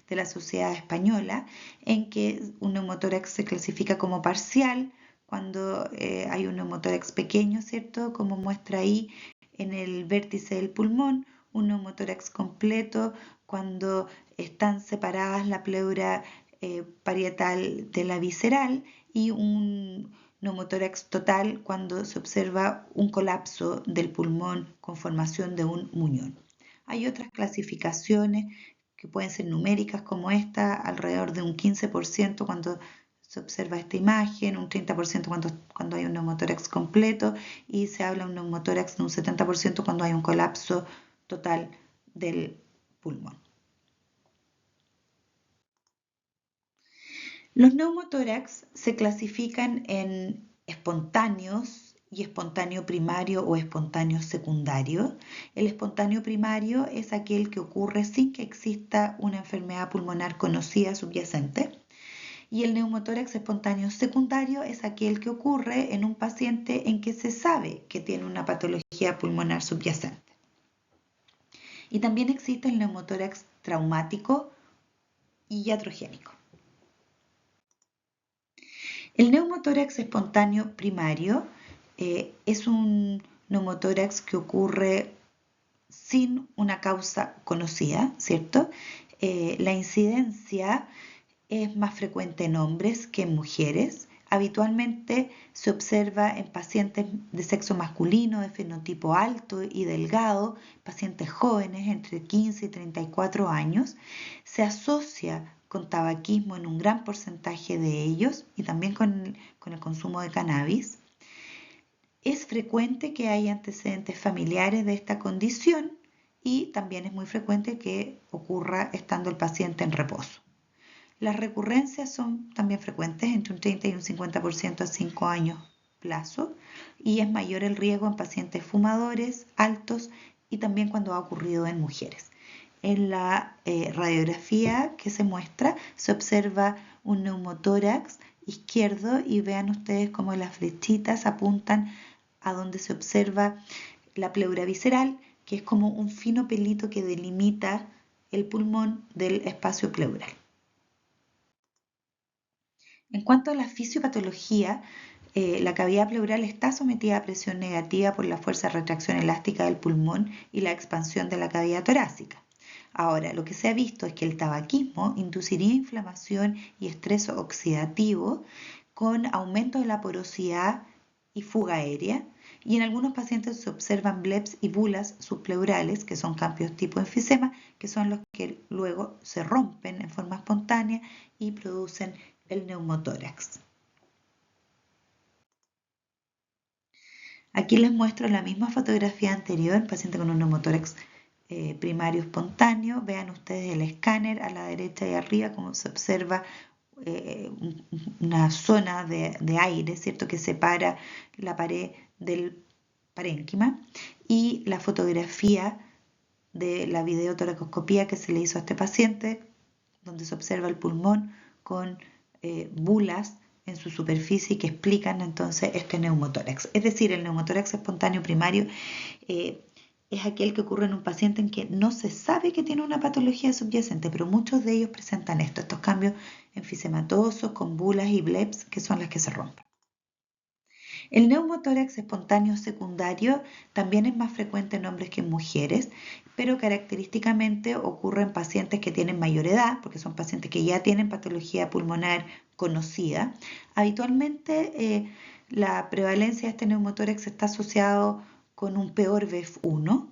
de la Sociedad Española, en que un neumotórax se clasifica como parcial cuando hay un neumotórax pequeño, ¿cierto? Como muestra ahí en el vértice del pulmón, un neumotórax completo cuando están separadas la pleura parietal de la visceral y un neumotórax total cuando se observa un colapso del pulmón con formación de un muñón. Hay otras clasificaciones que pueden ser numéricas como esta, alrededor de un 15% cuando se observa esta imagen, un 30% cuando hay un neumotórax completo y se habla de un neumotórax de un 70% cuando hay un colapso total del pulmón. Los neumotórax se clasifican en espontáneos y espontáneo primario o espontáneo secundario. El espontáneo primario es aquel que ocurre sin que exista una enfermedad pulmonar conocida subyacente. Y el neumotórax espontáneo secundario es aquel que ocurre en un paciente en que se sabe que tiene una patología pulmonar subyacente. Y también existe el neumotórax traumático y iatrogénico. El neumotórax espontáneo primario es un neumotórax que ocurre sin una causa conocida, ¿cierto? La incidencia es más frecuente en hombres que en mujeres. Habitualmente se observa en pacientes de sexo masculino, de fenotipo alto y delgado, pacientes jóvenes entre 15 y 34 años. Se asocia con tabaquismo en un gran porcentaje de ellos y también con el consumo de cannabis. Es frecuente que haya antecedentes familiares de esta condición y también es muy frecuente que ocurra estando el paciente en reposo. Las recurrencias son también frecuentes, entre un 30 y un 50% a 5 años plazo, y es mayor el riesgo en pacientes fumadores, altos y también cuando ha ocurrido en mujeres. En la radiografía que se muestra se observa un neumotórax izquierdo y vean ustedes cómo las flechitas apuntan a donde se observa la pleura visceral, que es como un fino pelito que delimita el pulmón del espacio pleural. En cuanto a la fisiopatología, la cavidad pleural está sometida a presión negativa por la fuerza de retracción elástica del pulmón y la expansión de la cavidad torácica. Ahora, lo que se ha visto es que el tabaquismo induciría inflamación y estrés oxidativo con aumento de la porosidad y fuga aérea, y en algunos pacientes se observan bleps y bulas subpleurales, que son cambios tipo enfisema, que son los que luego se rompen en forma espontánea y producen el neumotórax. Aquí les muestro la misma fotografía anterior, paciente con un neumotórax primario espontáneo. Vean ustedes el escáner a la derecha y arriba, como se observa una zona de aire, ¿cierto?, que separa la pared del parénquima, y la fotografía de la videotoracoscopía que se le hizo a este paciente, donde se observa el pulmón con bulas en su superficie que explican entonces este neumotórax. Es decir, el neumotórax espontáneo primario es aquel que ocurre en un paciente en que no se sabe que tiene una patología subyacente, pero muchos de ellos presentan estos cambios enfisematosos con bulas y bleps, que son las que se rompen. El neumotórax espontáneo secundario también es más frecuente en hombres que en mujeres, pero característicamente ocurre en pacientes que tienen mayor edad, porque son pacientes que ya tienen patología pulmonar conocida. Habitualmente la prevalencia de este neumotórax está asociado con un peor BEF1.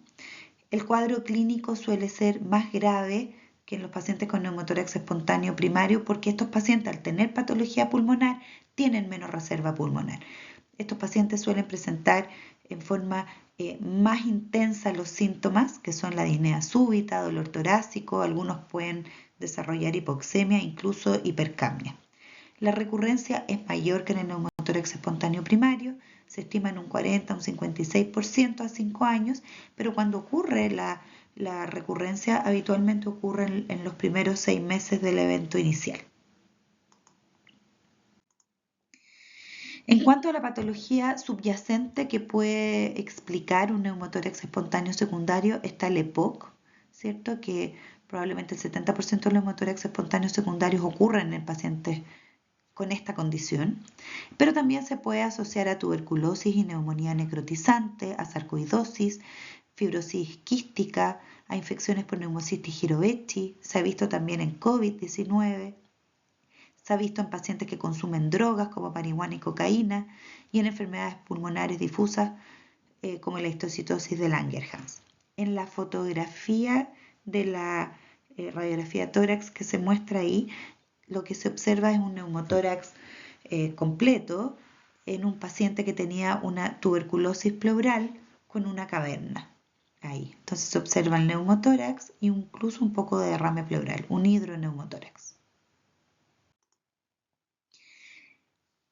El cuadro clínico suele ser más grave que en los pacientes con neumotórax espontáneo primario, porque estos pacientes, al tener patología pulmonar, tienen menos reserva pulmonar. Estos pacientes suelen presentar en forma más intensa los síntomas, que son la disnea súbita, dolor torácico, algunos pueden desarrollar hipoxemia, incluso hipercapnia. La recurrencia es mayor que en el neumotórax espontáneo primario, se estima en un 40 a un 56% a 5 años, pero cuando ocurre la recurrencia habitualmente ocurre en los primeros 6 meses del evento inicial. En cuanto a la patología subyacente que puede explicar un neumotórax espontáneo secundario, está el EPOC, ¿cierto? Que probablemente el 70% de los neumotórax espontáneos secundarios ocurren en pacientes con esta condición, pero también se puede asociar a tuberculosis y neumonía necrotizante, a sarcoidosis, fibrosis quística, a infecciones por neumocistis girovechi, se ha visto también en COVID-19, se ha visto en pacientes que consumen drogas como marihuana y cocaína y en enfermedades pulmonares difusas como la histocitosis de Langerhans. En la fotografía de la radiografía tórax que se muestra ahí, lo que se observa es un neumotórax completo en un paciente que tenía una tuberculosis pleural con una caverna. Ahí. Entonces se observa el neumotórax y incluso un poco de derrame pleural, un hidroneumotórax.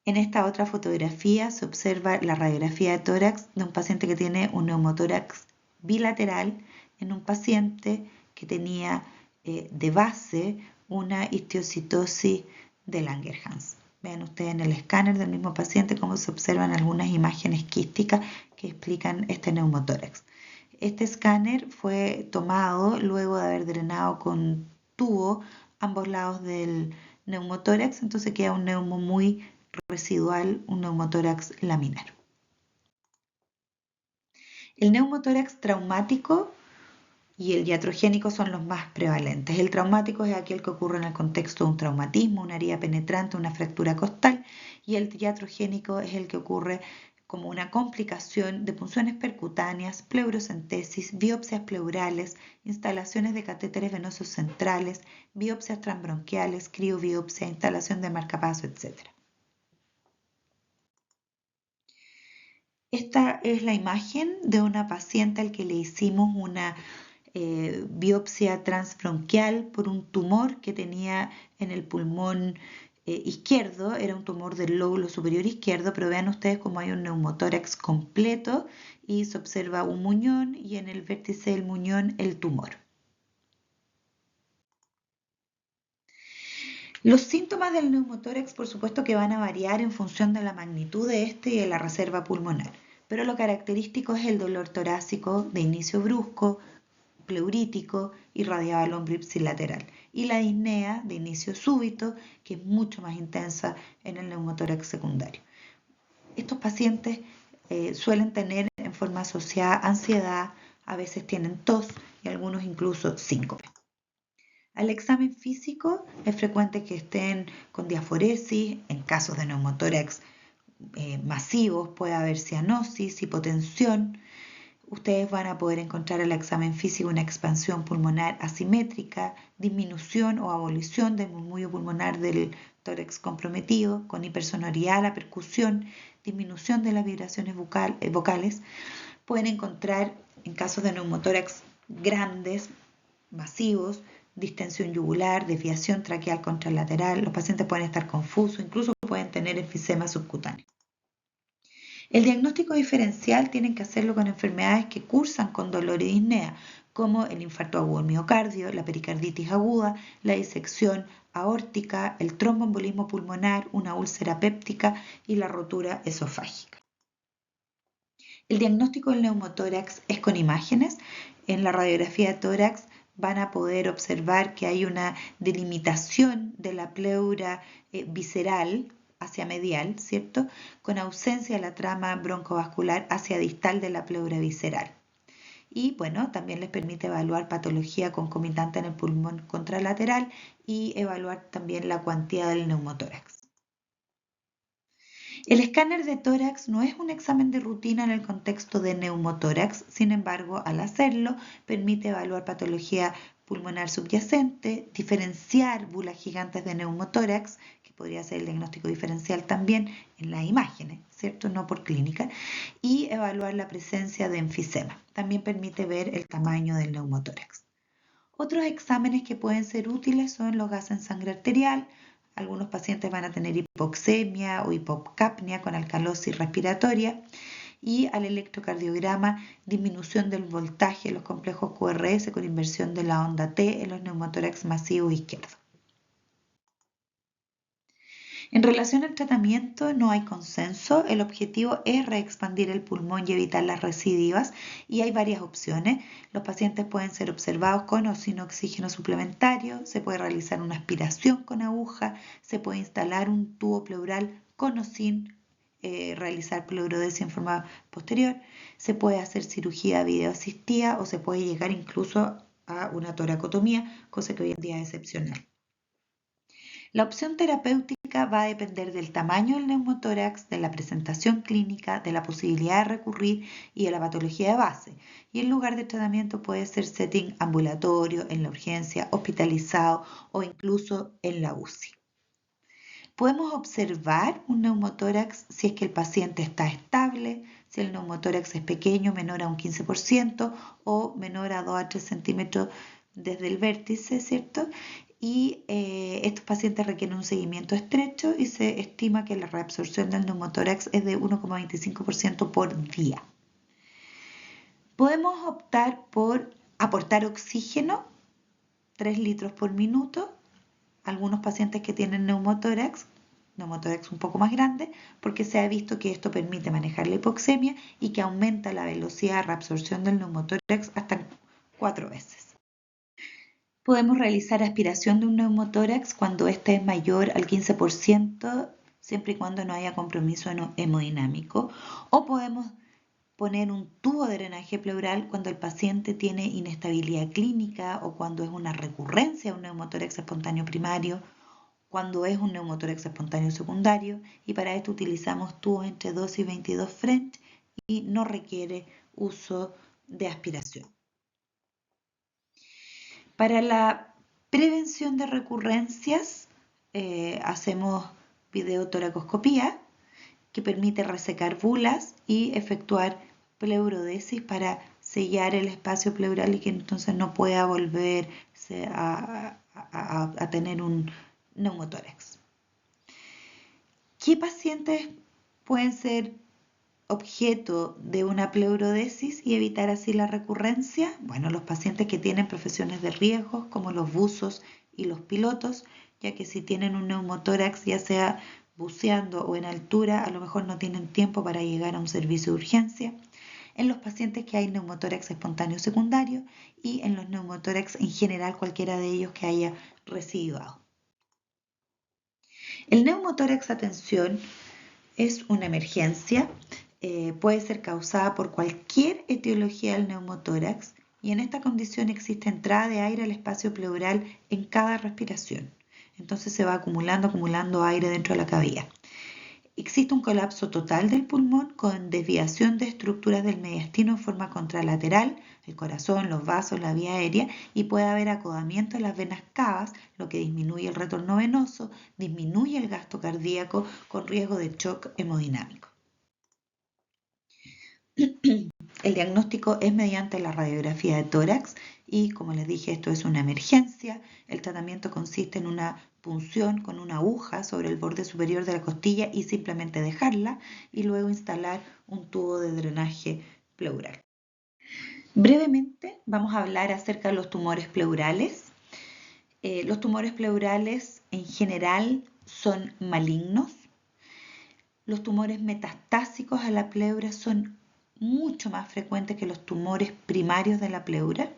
En esta otra fotografía se observa la radiografía de tórax de un paciente que tiene un neumotórax bilateral en un paciente que tenía de base una histocitosis de Langerhans. Vean ustedes en el escáner del mismo paciente cómo se observan algunas imágenes quísticas que explican este neumotórax. Este escáner fue tomado luego de haber drenado con tubo ambos lados del neumotórax, entonces queda un neumo muy residual, un neumotórax laminar. El neumotórax traumático y el iatrogénico son los más prevalentes. El traumático es aquel que ocurre en el contexto de un traumatismo, una herida penetrante, una fractura costal, y el iatrogénico es el que ocurre como una complicación de punciones percutáneas, pleurocentesis, biopsias pleurales, instalaciones de catéteres venosos centrales, biopsias transbronquiales, criobiopsia, instalación de marcapaso, etc. Esta es la imagen de una paciente al que le hicimos una biopsia transbronquial por un tumor que tenía en el pulmón izquierdo, era un tumor del lóbulo superior izquierdo, pero vean ustedes cómo hay un neumotórax completo y se observa un muñón y en el vértice del muñón el tumor. Los síntomas del neumotórax, por supuesto que van a variar en función de la magnitud de este y de la reserva pulmonar. pero lo característico es el dolor torácico de inicio brusco, pleurítico, irradiado al hombro ipsilateral, y la disnea de inicio súbito, que es mucho más intensa en el neumotórax secundario. Estos pacientes suelen tener en forma asociada ansiedad, a veces tienen tos y algunos incluso síncope. Al examen físico es frecuente que estén con diaforesis, en casos de neumotórax masivos puede haber cianosis, hipotensión. Ustedes van a poder encontrar al examen físico una expansión pulmonar asimétrica, disminución o abolición del murmullo pulmonar del tórax comprometido, con hipersonoridad, la percusión, disminución de las vibraciones vocales. Pueden encontrar en casos de neumotórax grandes, masivos, distensión yugular, desviación traqueal contralateral. Los pacientes pueden estar confusos, incluso pueden tener enfisema subcutáneo. El diagnóstico diferencial tienen que hacerlo con enfermedades que cursan con dolor y disnea, como el infarto agudo del miocardio, la pericarditis aguda, la disección aórtica, el tromboembolismo pulmonar, una úlcera péptica y la rotura esofágica. El diagnóstico del neumotórax es con imágenes. En la radiografía de tórax van a poder observar que hay una delimitación de la pleura visceral hacia medial, ¿cierto? Con ausencia de la trama broncovascular hacia distal de la pleura visceral. Y bueno, también les permite evaluar patología concomitante en el pulmón contralateral y evaluar también la cuantía del neumotórax. El escáner de tórax no es un examen de rutina en el contexto de neumotórax, sin embargo, al hacerlo, permite evaluar patología pulmonar subyacente, diferenciar bulas gigantes de neumotórax, que podría ser el diagnóstico diferencial también en las imágenes, ¿cierto? No por clínica, y evaluar la presencia de enfisema. También permite ver el tamaño del neumotórax. Otros exámenes que pueden ser útiles son los gases en sangre arterial. Algunos pacientes van a tener hipoxemia o hipocapnia con alcalosis respiratoria, y al electrocardiograma, disminución del voltaje en los complejos QRS con inversión de la onda T en los neumotórax masivos izquierdos. En relación al tratamiento no hay consenso. El objetivo es reexpandir el pulmón y evitar las recidivas, y hay varias opciones. Los pacientes pueden ser observados con o sin oxígeno suplementario, se puede realizar una aspiración con aguja, se puede instalar un tubo pleural con o sin realizar pleurodesia en forma posterior, se puede hacer cirugía videoasistida o se puede llegar incluso a una toracotomía, cosa que hoy en día es excepcional. La opción terapéutica va a depender del tamaño del neumotórax, de la presentación clínica, de la posibilidad de recurrir y de la patología de base. Y el lugar de tratamiento puede ser setting ambulatorio, en la urgencia, hospitalizado o incluso en la UCI. Podemos observar un neumotórax si es que el paciente está estable, si el neumotórax es pequeño, menor a un 15% o menor a 2 a 3 centímetros desde el vértice, ¿cierto? Y estos pacientes requieren un seguimiento estrecho y se estima que la reabsorción del neumotórax es de 1,25% por día. Podemos optar por aportar oxígeno, 3 litros por minuto, algunos pacientes que tienen neumotórax un poco más grande, porque se ha visto que esto permite manejar la hipoxemia y que aumenta la velocidad de reabsorción del neumotórax hasta 4 veces. Podemos realizar aspiración de un neumotórax cuando este es mayor al 15%, siempre y cuando no haya compromiso hemodinámico, o podemos poner un tubo de drenaje pleural cuando el paciente tiene inestabilidad clínica o cuando es una recurrencia de un neumotórax espontáneo primario, cuando es un neumotórax espontáneo secundario, y para esto utilizamos tubos entre 2 y 22 French y no requiere uso de aspiración. Para la prevención de recurrencias hacemos videotoracoscopía, que permite resecar bulas y efectuar pleurodesis para sellar el espacio pleural y que entonces no pueda volverse a tener un neumotórax. ¿Qué pacientes pueden ser objeto de una pleurodesis y evitar así la recurrencia? Bueno, los pacientes que tienen profesiones de riesgo, como los buzos y los pilotos, ya que si tienen un neumotórax, ya sea buceando o en altura, a lo mejor no tienen tiempo para llegar a un servicio de urgencia. En los pacientes que hay neumotórax espontáneo secundario y en los neumotórax en general, cualquiera de ellos que haya recidivado. El neumotórax, atención, es una emergencia, puede ser causada por cualquier etiología del neumotórax y en esta condición existe entrada de aire al espacio pleural en cada respiración. Entonces se va acumulando aire dentro de la cavidad. Existe un colapso total del pulmón con desviación de estructuras del mediastino en forma contralateral, el corazón, los vasos, la vía aérea, y puede haber acodamiento en las venas cavas, lo que disminuye el retorno venoso, disminuye el gasto cardíaco con riesgo de shock hemodinámico. El diagnóstico es mediante la radiografía de tórax y, como les dije, esto es una emergencia. El tratamiento consiste en una punción con una aguja sobre el borde superior de la costilla y simplemente dejarla y luego instalar un tubo de drenaje pleural. Brevemente vamos a hablar acerca de los tumores pleurales. Los tumores pleurales en general son malignos. Los tumores metastásicos a la pleura son mucho más frecuentes que los tumores primarios de la pleura.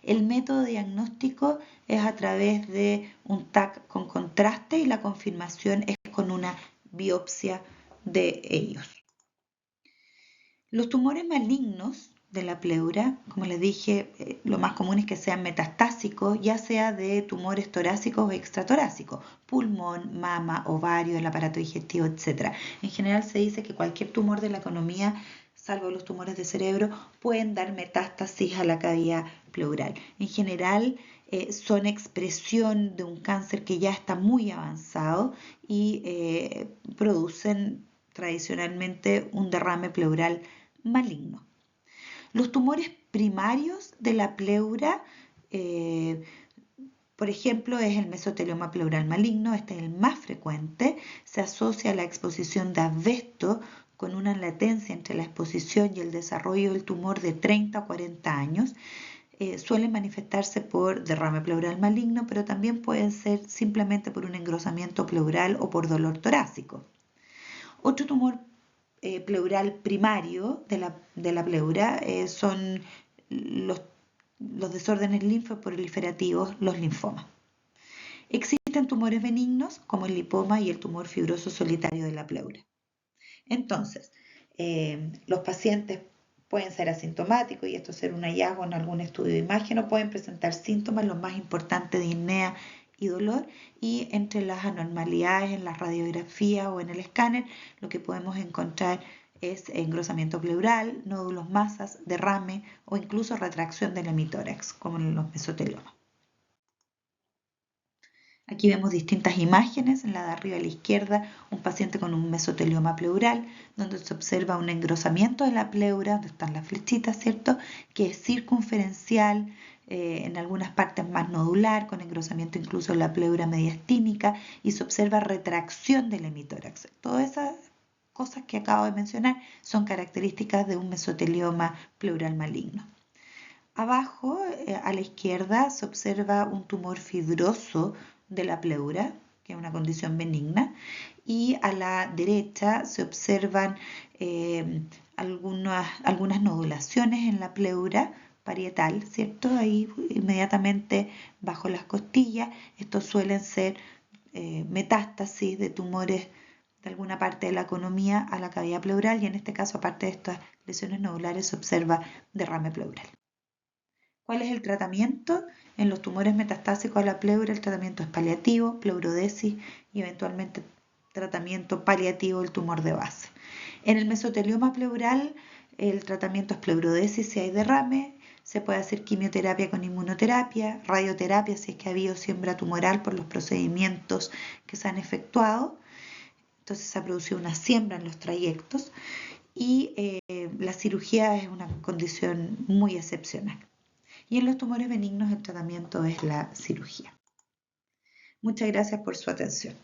El método diagnóstico es a través de un TAC con contraste y la confirmación es con una biopsia de ellos. Los tumores malignos de la pleura, como les dije, lo más común es que sean metastásicos, ya sea de tumores torácicos o extratorácicos, pulmón, mama, ovario, el aparato digestivo, etc. En general se dice que cualquier tumor de la economía, salvo los tumores de cerebro, pueden dar metástasis a la cavidad pleural. En general son expresión de un cáncer que ya está muy avanzado y producen tradicionalmente un derrame pleural maligno. Los tumores primarios de la pleura, por ejemplo, es el mesotelioma pleural maligno, este es el más frecuente, se asocia a la exposición de asbesto con una latencia entre la exposición y el desarrollo del tumor de 30 a 40 años. Suelen manifestarse por derrame pleural maligno, pero también pueden ser simplemente por un engrosamiento pleural o por dolor torácico. Otro tumor pleural primario de la pleura son los desórdenes linfoproliferativos, los linfomas. Existen tumores benignos como el lipoma y el tumor fibroso solitario de la pleura. Entonces, los pacientes pueden ser asintomáticos y esto ser un hallazgo en algún estudio de imagen o pueden presentar síntomas, los más importantes, de disnea y dolor, y entre las anormalidades en la radiografía o en el escáner lo que podemos encontrar es engrosamiento pleural, nódulos, masas, derrame o incluso retracción del hemitórax, como en los mesoteliomas. Aquí vemos distintas imágenes, en la de arriba a la izquierda un paciente con un mesotelioma pleural, donde se observa un engrosamiento de la pleura, donde están las flechitas, ¿cierto?, que es circunferencial, en algunas partes más nodular, con engrosamiento incluso de la pleura mediastínica, y se observa retracción del hemitórax. Todas esas cosas que acabo de mencionar son características de un mesotelioma pleural maligno. Abajo, a la izquierda, se observa un tumor fibroso de la pleura, que es una condición benigna, y a la derecha se observan algunas nodulaciones en la pleura parietal, ¿cierto? Ahí inmediatamente bajo las costillas. Estos suelen ser metástasis de tumores de alguna parte de la economía a la cavidad pleural y en este caso, aparte de estas lesiones nodulares, se observa derrame pleural. ¿Cuál es el tratamiento? En los tumores metastásicos a la pleura el tratamiento es paliativo, pleurodesis y eventualmente tratamiento paliativo del tumor de base. En el mesotelioma pleural el tratamiento es pleurodesis si hay derrame, se puede hacer quimioterapia con inmunoterapia, radioterapia si es que ha habido siembra tumoral por los procedimientos que se han efectuado. Entonces se ha producido una siembra en los trayectos y la cirugía es una condición muy excepcional. Y en los tumores benignos el tratamiento es la cirugía. Muchas gracias por su atención.